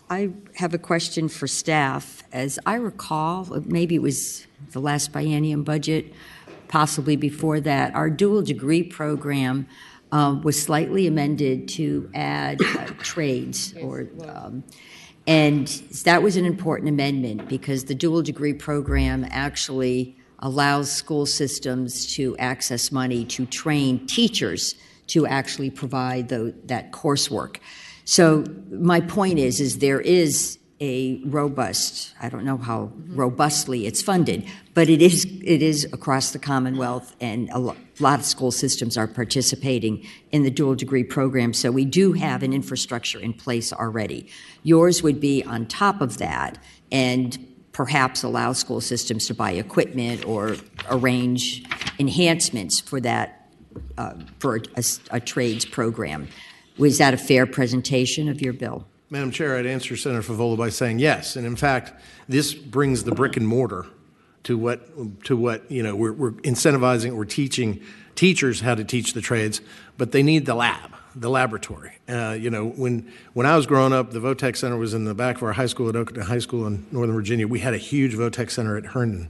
Speaker 7: I have a question for staff. As I recall, maybe it was the last biennium budget, possibly before that, our dual degree program was slightly amended to add trades and that was an important amendment because the dual degree program actually allows school systems to access money to train teachers to actually provide that coursework. So my point is there is a robust, I don't know how robustly it's funded, but it is across the Commonwealth, and a lot of school systems are participating in the dual degree program, so we do have an infrastructure in place already. Yours would be on top of that and perhaps allow school systems to buy equipment or arrange enhancements for that, for a trades program. Was that a fair presentation of your bill?
Speaker 21: Madam Chair, I'd answer Senator Favola by saying yes. And in fact, this brings the brick and mortar to what we're incentivizing or teaching teachers how to teach the trades, but they need the laboratory. When I was growing up, the Votech Center was in the back of our high school at Oakland High School in Northern Virginia. We had a huge Votech Center at Herndon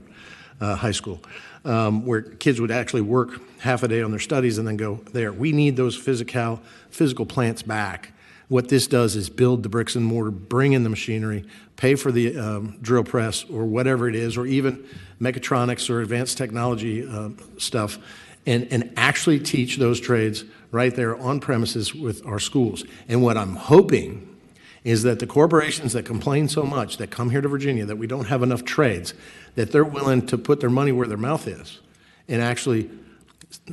Speaker 21: High School, where kids would actually work half a day on their studies and then go there. We need those physical plants back. What this does is build the bricks and mortar, bring in the machinery, pay for the drill press or whatever it is, or even mechatronics or advanced technology stuff, and actually teach those trades right there on premises with our schools. And what I'm hoping is that the corporations that complain so much, that come here to Virginia, that we don't have enough trades, that they're willing to put their money where their mouth is and actually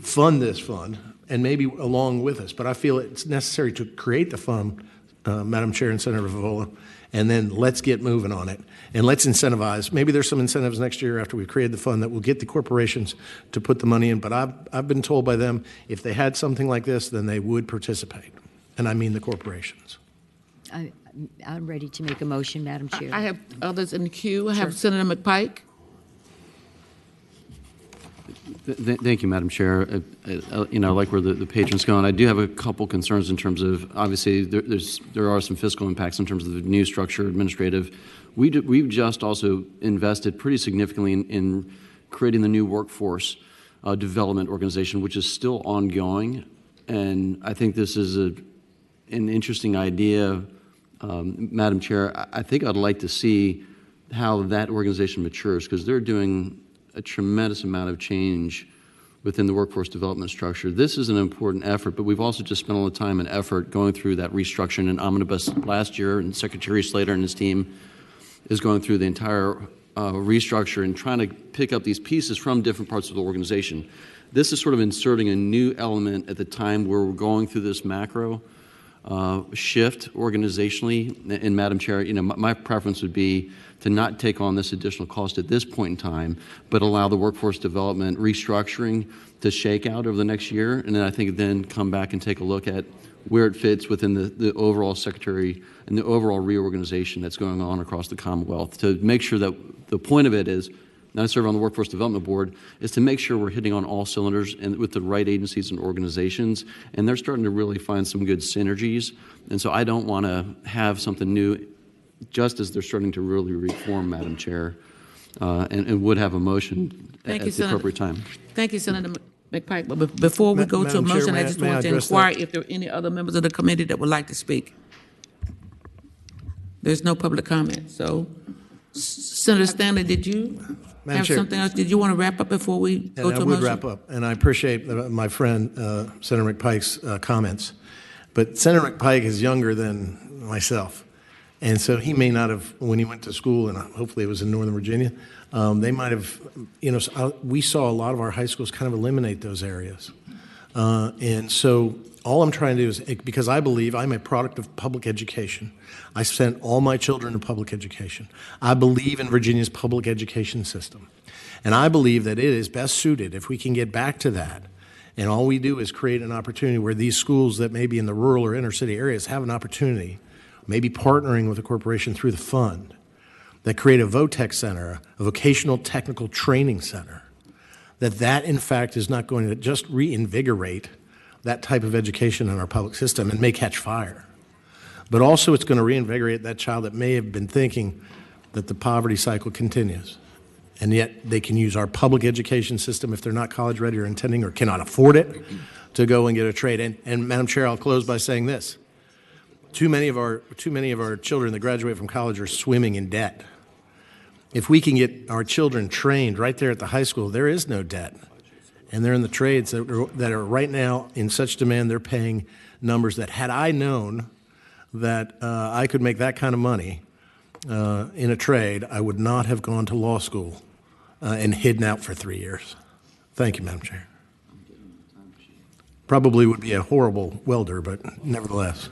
Speaker 21: fund this fund, and maybe along with us. But I feel it's necessary to create the fund, Madam Chair and Senator Favola, and then let's get moving on it. And let's incentivize. Maybe there's some incentives next year after we've created the fund that will get the corporations to put the money in. But I've been told by them, if they had something like this, then they would participate. And I mean the corporations.
Speaker 7: I'm ready to make a motion, Madam Chair.
Speaker 1: I have others in the queue. I have Senator McPike.
Speaker 10: Thank you, Madam Chair. Like where the patron's going, I do have a couple concerns in terms of, obviously, there are some fiscal impacts in terms of the new structure, administrative. We've just also invested pretty significantly in creating the new workforce development organization, which is still ongoing. And I think this is an interesting idea, Madam Chair. I think I'd like to see how that organization matures, because they're doing a tremendous amount of change within the workforce development structure. This is an important effort, but we've also just spent all the time and effort going through that restructuring in omnibus last year, and Secretary Slater and his team is going through the entire restructure and trying to pick up these pieces from different parts of the organization. This is sort of inserting a new element at the time where we're going through this macro shift organizationally. And Madam Chair, my preference would be to not take on this additional cost at this point in time, but allow the workforce development restructuring to shake out over the next year, and then I think then come back and take a look at where it fits within the overall secretary and the overall reorganization that's going on across the Commonwealth, to make sure that the point of it is, and I serve on the Workforce Development Board, is to make sure we're hitting on all cylinders and with the right agencies and organizations, and they're starting to really find some good synergies. And so I don't want to have something new just as they're starting to really reform, Madam Chair, and would have a motion at the appropriate time.
Speaker 1: Thank you, Senator McPike. But before we go to a motion, I just want to inquire if there are any other members of the committee that would like to speak. There's no public comment. So, Senator Stanley, did you have something else? Did you want to wrap up before we go to a motion?
Speaker 21: I would wrap up, and I appreciate my friend Senator McPike's comments. But Senator McPike is younger than myself. And so he may not have, when he went to school, and hopefully it was in Northern Virginia, they might have, we saw a lot of our high schools kind of eliminate those areas. And so all I'm trying to do is, because I believe I'm a product of public education. I sent all my children to public education. I believe in Virginia's public education system. And I believe that it is best suited, if we can get back to that, and all we do is create an opportunity where these schools that may be in the rural or inner city areas have an opportunity, maybe partnering with a corporation through the fund, that create a VOTEC center, a vocational technical training center, that in fact is not going to just reinvigorate that type of education in our public system and may catch fire, but also it's going to reinvigorate that child that may have been thinking that the poverty cycle continues. and yet they can use our public education system if they're not college ready or intending or cannot afford it to go and get a trade. And Madam Chair, I'll close by saying this. Too many of our children that graduate from college are swimming in debt. If we can get our children trained right there at the high school, there is no debt. And they're in the trades that are right now in such demand, they're paying numbers that had I known that I could make that kind of money in a trade, I would not have gone to law school and hidden out for 3 years. Thank you, Madam Chair. Probably would be a horrible welder, but nevertheless.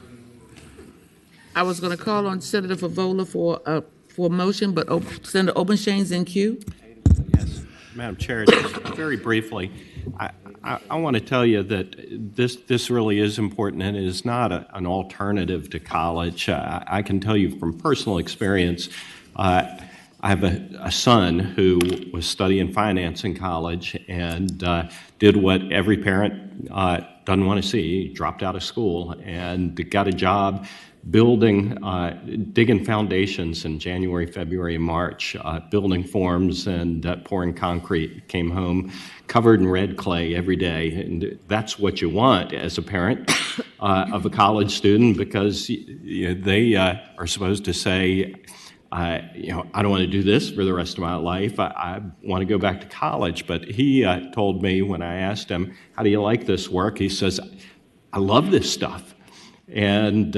Speaker 1: I was going to call on Senator Favola for a motion, but Senator Obenshain's in queue.
Speaker 19: Yes, Madam Chair, just very briefly, I want to tell you that this really is important, and it is not an alternative to college. I can tell you from personal experience, I have a son who was studying finance in college and did what every parent doesn't want to see. He dropped out of school and got a job building, digging foundations in January, February, and March, building forms and pouring concrete. Came home covered in red clay every day. And that's what you want as a parent of a college student, because they are supposed to say, I don't want to do this for the rest of my life. I want to go back to college. But he told me when I asked him, how do you like this work? He says, I love this stuff. And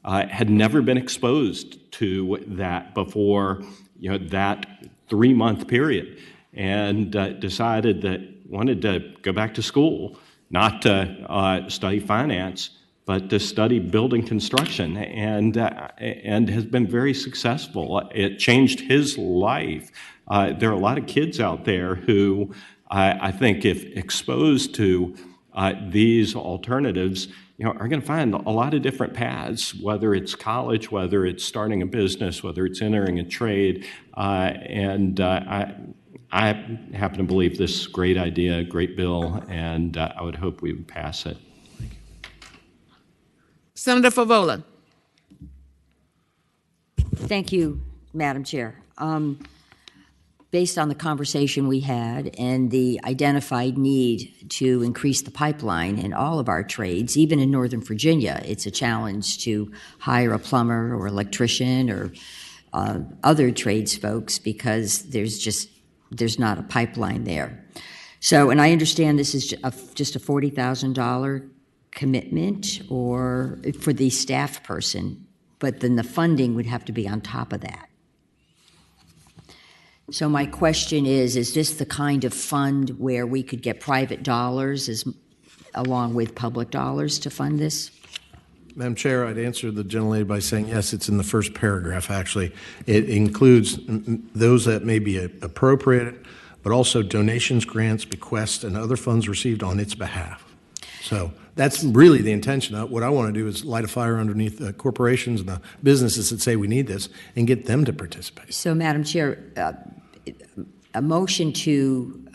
Speaker 19: had never been exposed to that before, that 3-month period, and decided that wanted to go back to school, not to study finance, but to study building construction, and has been very successful. It changed his life. There are a lot of kids out there who I think, if exposed to these alternatives, are going to find a lot of different paths, whether it's college, whether it's starting a business, whether it's entering a trade. I happen to believe this is a great idea, great bill, and I would hope we would pass it.
Speaker 1: Senator Favola.
Speaker 7: Thank you, Madam Chair. Based on the conversation we had and the identified need to increase the pipeline in all of our trades, even in Northern Virginia, it's a challenge to hire a plumber or electrician or other trades folks because there's not a pipeline there. So, and I understand this is just a $40,000 commitment or for the staff person, but then the funding would have to be on top of that. So my question is this the kind of fund where we could get private dollars along with public dollars to fund this?
Speaker 21: Madam Chair, I'd answer the gentlelady by saying yes, it's in the first paragraph, actually. It includes those that may be appropriated, but also donations, grants, bequests, and other funds received on its behalf. So that's really the intention. What I want to do is light a fire underneath the corporations and the businesses that say we need this and get them to participate.
Speaker 7: So, Madam Chair, a motion to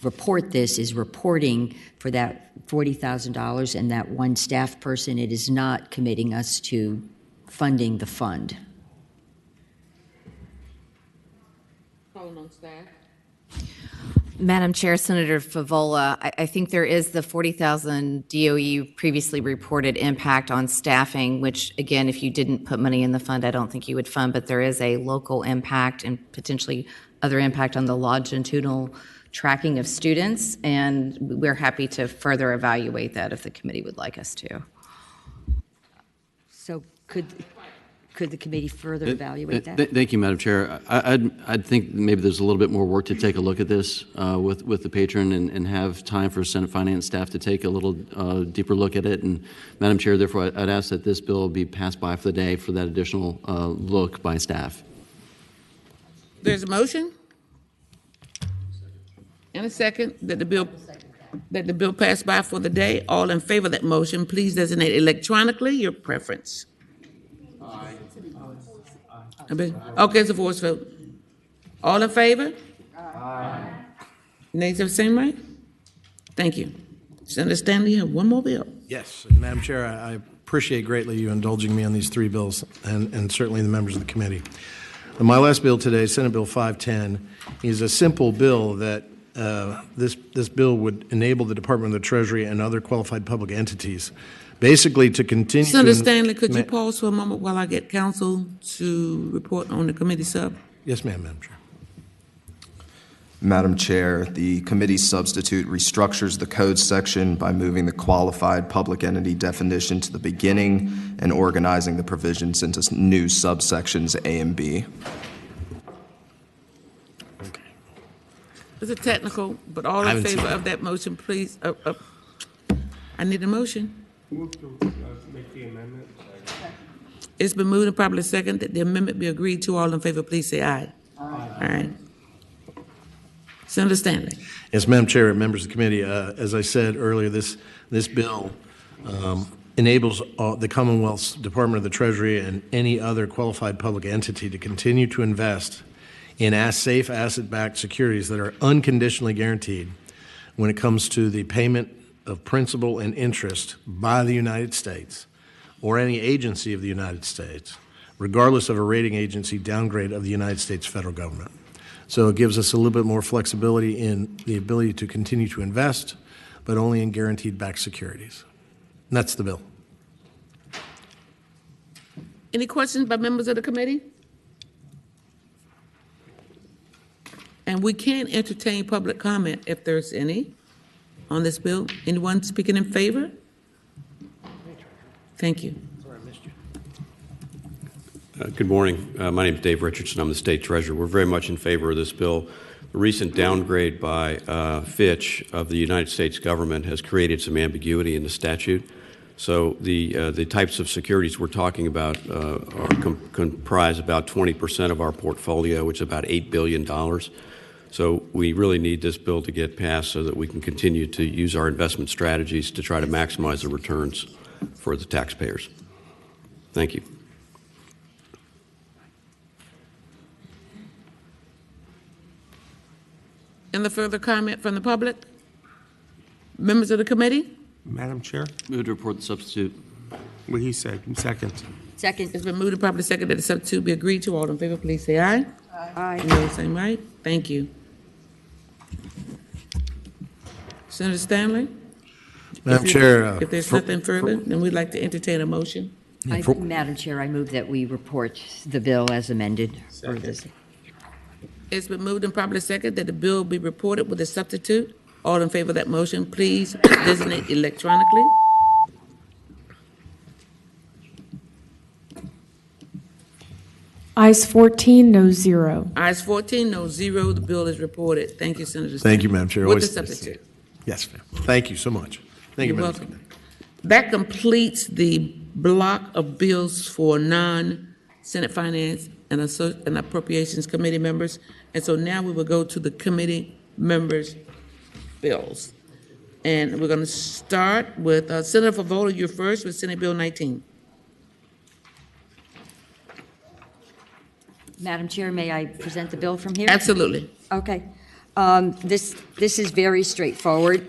Speaker 7: report this is reporting for that $40,000 and that one staff person. It is not committing us to funding the fund.
Speaker 1: Calling on staff.
Speaker 11: Madam Chair, Senator Favola, I think there is the 40,000 DOE previously reported impact on staffing, which, again, if you didn't put money in the fund, I don't think you would fund, but there is a local impact and potentially other impact on the longitudinal tracking of students, and we're happy to further evaluate that if the committee would like us to.
Speaker 7: So could the committee further evaluate that?
Speaker 10: Thank you, Madam Chair. I'd think maybe there's a little bit more work to take a look at this with the patron and have time for Senate Finance staff to take a little deeper look at it. And Madam Chair, therefore, I'd ask that this bill be passed by for the day for that additional look by staff.
Speaker 1: There's a motion and a second that the bill pass by for the day. All in favor of that motion, please designate electronically your preference. Okay, it's a voice vote. All in favor? Aye. Nays have the same right? Thank you. Senator Stanley, you have one more bill.
Speaker 21: Yes, Madam Chair, I appreciate greatly you indulging me on these three bills and certainly the members of the committee. And my last bill today, Senate Bill 510, is a simple bill that this bill would enable the Department of the Treasury and other qualified public entities basically to continue
Speaker 1: Senator
Speaker 21: to...
Speaker 1: Stanley, could you pause for a moment while I get counsel to report on the committee sub?
Speaker 21: Yes, ma'am, Madam Chair.
Speaker 15: Madam Chair, the committee substitute restructures the code section by moving the qualified public entity definition to the beginning and organizing the provisions into new subsections A and B.
Speaker 1: It's a technical, but all in favor of that motion, please. I need a motion.
Speaker 5: Move to make the amendment.
Speaker 1: It's been moved and probably second that the amendment be agreed to. All in favor, please say aye. Aye. All right. Senator Stanley.
Speaker 21: Yes, Madam Chair, members of the committee, as I said earlier, this bill enables the Commonwealth's Department of the Treasury and any other qualified public entity to continue to invest in safe asset-backed securities that are unconditionally guaranteed when it comes to the payment of principal and interest by the United States or any agency of the United States, regardless of a rating agency downgrade of the United States federal government. So it gives us a little bit more flexibility in the ability to continue to invest, but only in guaranteed-backed securities. And that's the bill.
Speaker 1: Any questions by members of the committee? And we can entertain public comment if there's any on this bill. Anyone speaking in favor? Thank you.
Speaker 3: Good morning. My name is Dave Richardson. I'm the state treasurer. We're very much in favor of this bill. The recent downgrade by Fitch of the United States government has created some ambiguity in the statute. So the types of securities we're talking about comprise about 20% of our portfolio, which is about $8 billion. So we really need this bill to get passed so that we can continue to use our investment strategies to try to maximize the returns for the taxpayers. Thank you.
Speaker 1: Any further comment from the public? Members of the committee?
Speaker 5: Madam Chair?
Speaker 10: Move to report the substitute.
Speaker 5: What he said, second.
Speaker 1: Second. It's been moved and probably second that the substitute be agreed to. All in favor, please say aye. Aye. No, same right. Thank you. Senator Stanley?
Speaker 21: Madam Chair.
Speaker 1: If there's nothing further, then we'd like to entertain a motion.
Speaker 7: Madam Chair, I move that we report the bill as amended.
Speaker 1: It's been moved and probably second that the bill be reported with a substitute. All in favor of that motion, please designate electronically.
Speaker 2: Ayes 14, no 0.
Speaker 1: Ayes 14, no 0. The bill is reported. Thank you, Senator Stanley.
Speaker 21: Thank you, Madam Chair.
Speaker 1: With the substitute.
Speaker 21: Yes, ma'am. Thank you so much. Thank you,
Speaker 1: You're
Speaker 21: Madam
Speaker 1: welcome. That completes the block of bills for non-Senate Finance and Appropriations Committee members. And so now we will go to the committee members' bills. And we're going to start with Senator Favola, you're first with Senate Bill 19.
Speaker 7: Madam Chair, may I present the bill from here?
Speaker 1: Absolutely.
Speaker 7: Okay. This is very straightforward.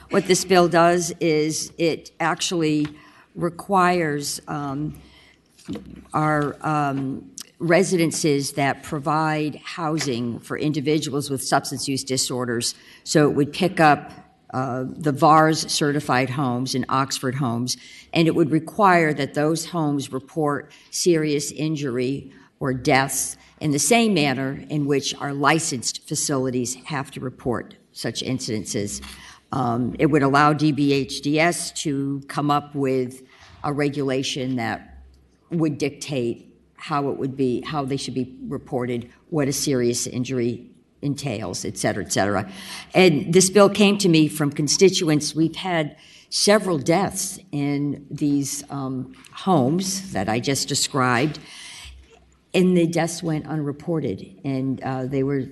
Speaker 7: What this bill does is it actually requires our residences that provide housing for individuals with substance use disorders. So it would pick up the VARS certified homes and Oxford homes, and it would require that those homes report serious injury or deaths in the same manner in which our licensed facilities have to report such incidences. It would allow DBHDS to come up with a regulation that would dictate how they should be reported, what a serious injury entails, et cetera, et cetera. And this bill came to me from constituents. We've had several deaths in these homes that I just described, and the deaths went unreported, and they were,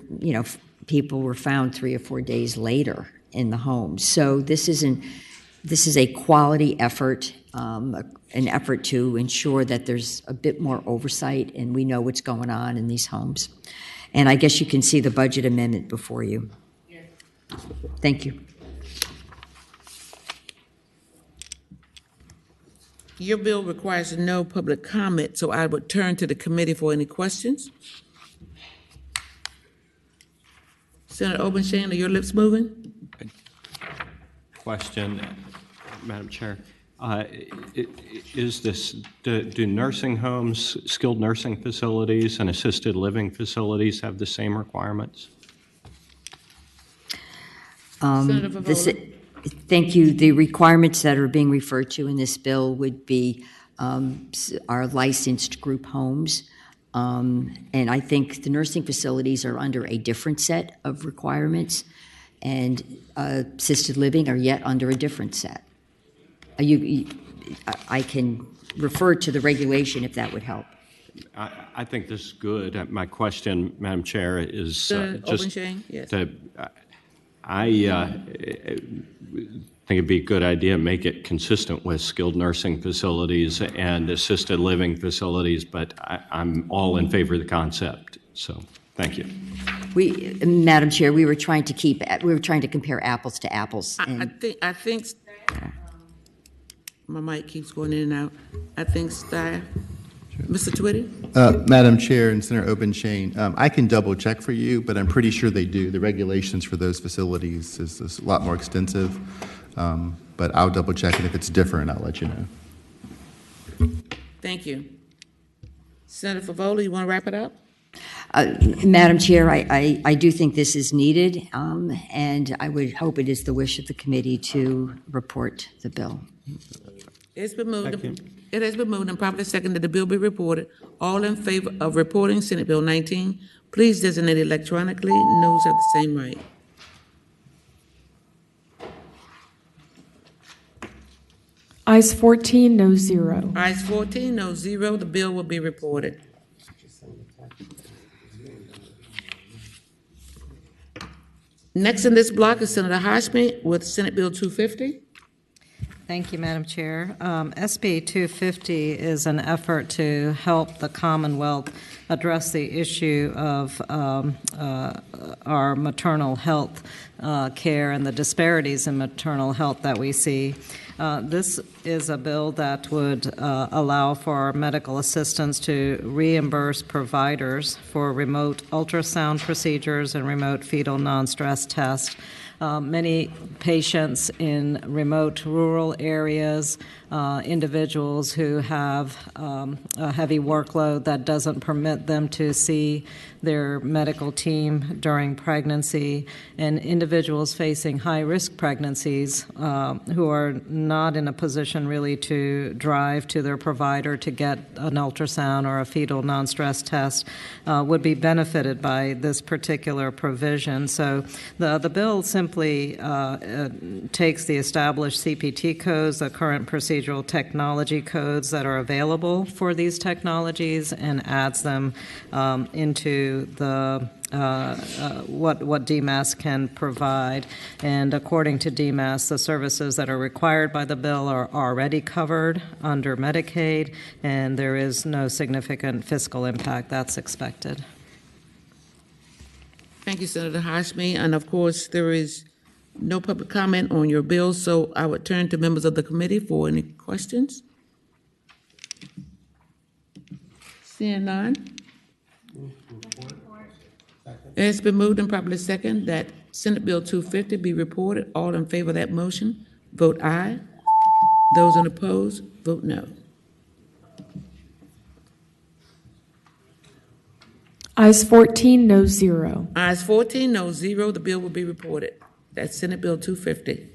Speaker 7: people were found 3 or 4 days later in the home. So this is a quality effort, an effort to ensure that there's a bit more oversight and we know what's going on in these homes. And I guess you can see the budget amendment before you. Thank you.
Speaker 1: Your bill requires no public comment, so I would turn to the committee for any questions. Senator Obenshain, are your lips moving?
Speaker 19: Question, Madam Chair. Is this, do nursing homes, skilled nursing facilities, and assisted living facilities have the same requirements?
Speaker 1: Senator Favola.
Speaker 7: Thank you. The requirements that are being referred to in this bill would be our licensed group homes. And I think the nursing facilities are under a different set of requirements, and assisted living are yet under a different set. I can refer to the regulation if that would help.
Speaker 19: I think this is good. My question, Madam Chair, is
Speaker 1: Senator
Speaker 19: just
Speaker 1: Obenshain, yes.
Speaker 19: I think it'd be a good idea to make it consistent with skilled nursing facilities and assisted living facilities, but I'm all in favor of the concept. So, thank you.
Speaker 7: Madam Chair, we were trying to compare apples to apples.
Speaker 1: I think my mic keeps going in and out. I think staff. Mr. Twitty?
Speaker 4: Madam Chair and Senator Obenshain, I can double check for you, but I'm pretty sure they do. The regulations for those facilities is a lot more extensive, but I'll double check, and if it's different, I'll let you know.
Speaker 1: Thank you. Senator Favola, you want to wrap it up?
Speaker 7: Madam Chair, I do think this is needed, and I would hope it is the wish of the committee to report the bill.
Speaker 1: It's been moved. It has been moved and properly seconded that the bill be reported. All in favor of reporting Senate Bill 19, please designate electronically. Noes have the same right.
Speaker 2: Ayes 14, no 0.
Speaker 1: Ayes 14, no 0. The bill will be reported. Next in this block is Senator Hashmi with Senate Bill 250.
Speaker 17: Thank you, Madam Chair. SB 250 is an effort to help the Commonwealth address the issue of our maternal health care and the disparities in maternal health that we see. This is a bill that would allow for medical assistance to reimburse providers for remote ultrasound procedures and remote fetal non-stress tests. Many patients in remote rural areas, individuals who have a heavy workload that doesn't permit them to see their medical team during pregnancy, and individuals facing high-risk pregnancies who are not in a position really to drive to their provider to get an ultrasound or a fetal non-stress test would be benefited by this particular provision. So the bill simply takes the established CPT codes, the current procedural technology codes that are available for these technologies, and adds them into the what DMAS can provide. And according to DMAS, the services that are required by the bill are already covered under Medicaid, and there is no significant fiscal impact that's expected.
Speaker 1: Thank you, Senator Hashmi. And of course, there is no public comment on your bill, so I would turn to members of the committee for any questions. Seeing none. It's been moved and properly second that Senate Bill 250 be reported. All in favor of that motion, vote aye. Those unopposed, vote no.
Speaker 2: Ayes 14, no 0.
Speaker 1: Ayes 14, no 0. The bill will be reported. That's Senate Bill 250.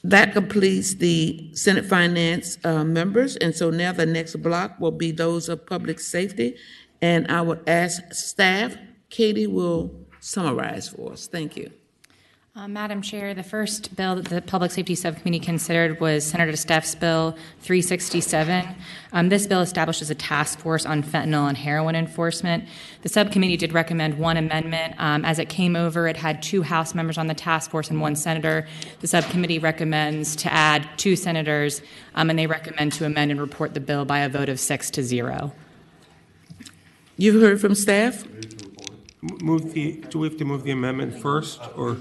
Speaker 1: That completes the Senate Finance members, and so now the next block will be those of public safety. And I would ask staff, Katie will summarize for us. Thank you.
Speaker 8: Madam Chair, the first bill that the Public Safety Subcommittee considered was Senator Steff's Bill 367. This bill establishes a task force on fentanyl and heroin enforcement. The subcommittee did recommend one amendment. As it came over, it had 2 House members on the task force and 1 senator. The subcommittee recommends to add 2 senators, and they recommend to amend and report the bill by a vote of 6-0.
Speaker 1: You've heard from staff?
Speaker 5: Do we have to move the amendment first, or?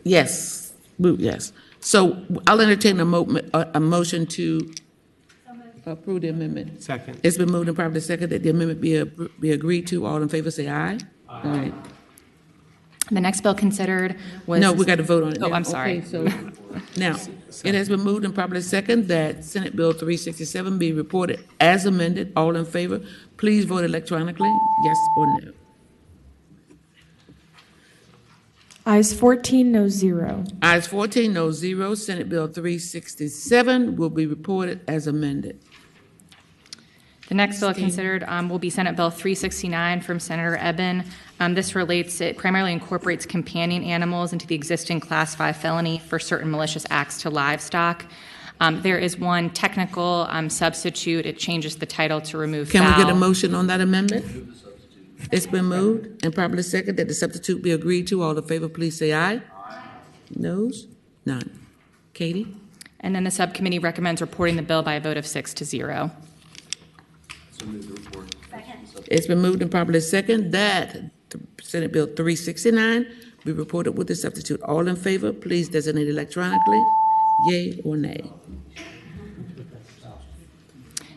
Speaker 1: Yes. Yes. So I'll entertain a motion to approve the amendment.
Speaker 5: Second.
Speaker 1: It's been moved and properly second that the amendment be agreed to. All in favor, say aye. All right.
Speaker 8: The next bill considered was.
Speaker 1: No, we got to vote on it
Speaker 8: Oh,
Speaker 1: now.
Speaker 8: I'm sorry.
Speaker 1: Okay, so now, it has been moved and properly second that Senate Bill 367 be reported as amended. All in favor, please vote electronically, yes or no.
Speaker 2: Ayes 14, no zero.
Speaker 1: Ayes 14, no zero. Senate Bill 367 will be reported as amended.
Speaker 8: The next bill considered will be Senate Bill 369 from Senator Eben. It primarily incorporates companion animals into the existing Class 5 felony for certain malicious acts to livestock. There is one technical substitute. It changes the title to remove
Speaker 1: Can
Speaker 8: fowl.
Speaker 1: we get a motion on that amendment? It's been moved and properly second that the substitute be agreed to. All in favor, please say aye. Noes? None. Katie?
Speaker 8: And then the subcommittee recommends reporting the bill by a vote of 6-0.
Speaker 1: It's been moved and properly second that Senate Bill 369 be reported with the substitute. All in favor, please designate electronically, yea or nay.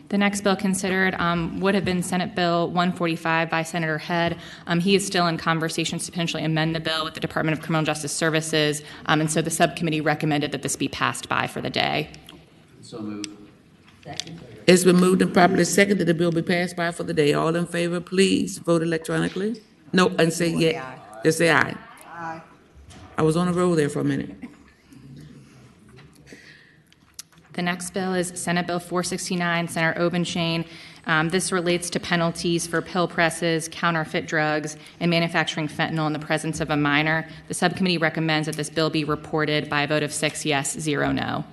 Speaker 8: The next bill considered would have been Senate Bill 145 by Senator Head. He is still in conversations to potentially amend the bill with the Department of Criminal Justice Services, and so the subcommittee recommended that this be passed by for the day.
Speaker 10: So moved.
Speaker 1: It's been moved and properly second that the bill be passed by for the day. All in favor, please vote electronically. No, and say yeah. Just say aye.
Speaker 12: Aye.
Speaker 1: I was on a roll there for a minute.
Speaker 8: The next bill is Senate Bill 469, Senator Obenshain. This relates to penalties for pill presses, counterfeit drugs, and manufacturing fentanyl in the presence of a minor. The subcommittee recommends that this bill be reported by a vote of 6 yes, 0 no.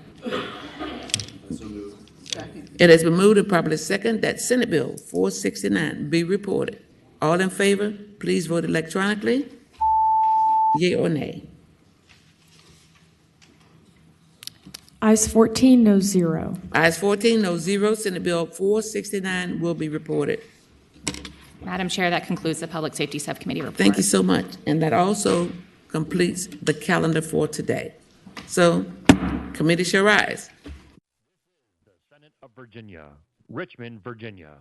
Speaker 1: It has been moved and properly second that Senate Bill 469 be reported. All in favor, please vote electronically, yea or nay.
Speaker 2: Ayes 14, no zero.
Speaker 1: Ayes 14, no zero. Senate Bill 469 will be reported.
Speaker 8: Madam Chair, that concludes the Public Safety Subcommittee report.
Speaker 1: Thank you so much. And that also completes the calendar for today. So, committee shall rise.
Speaker 6: Senate of Virginia, Richmond, Virginia.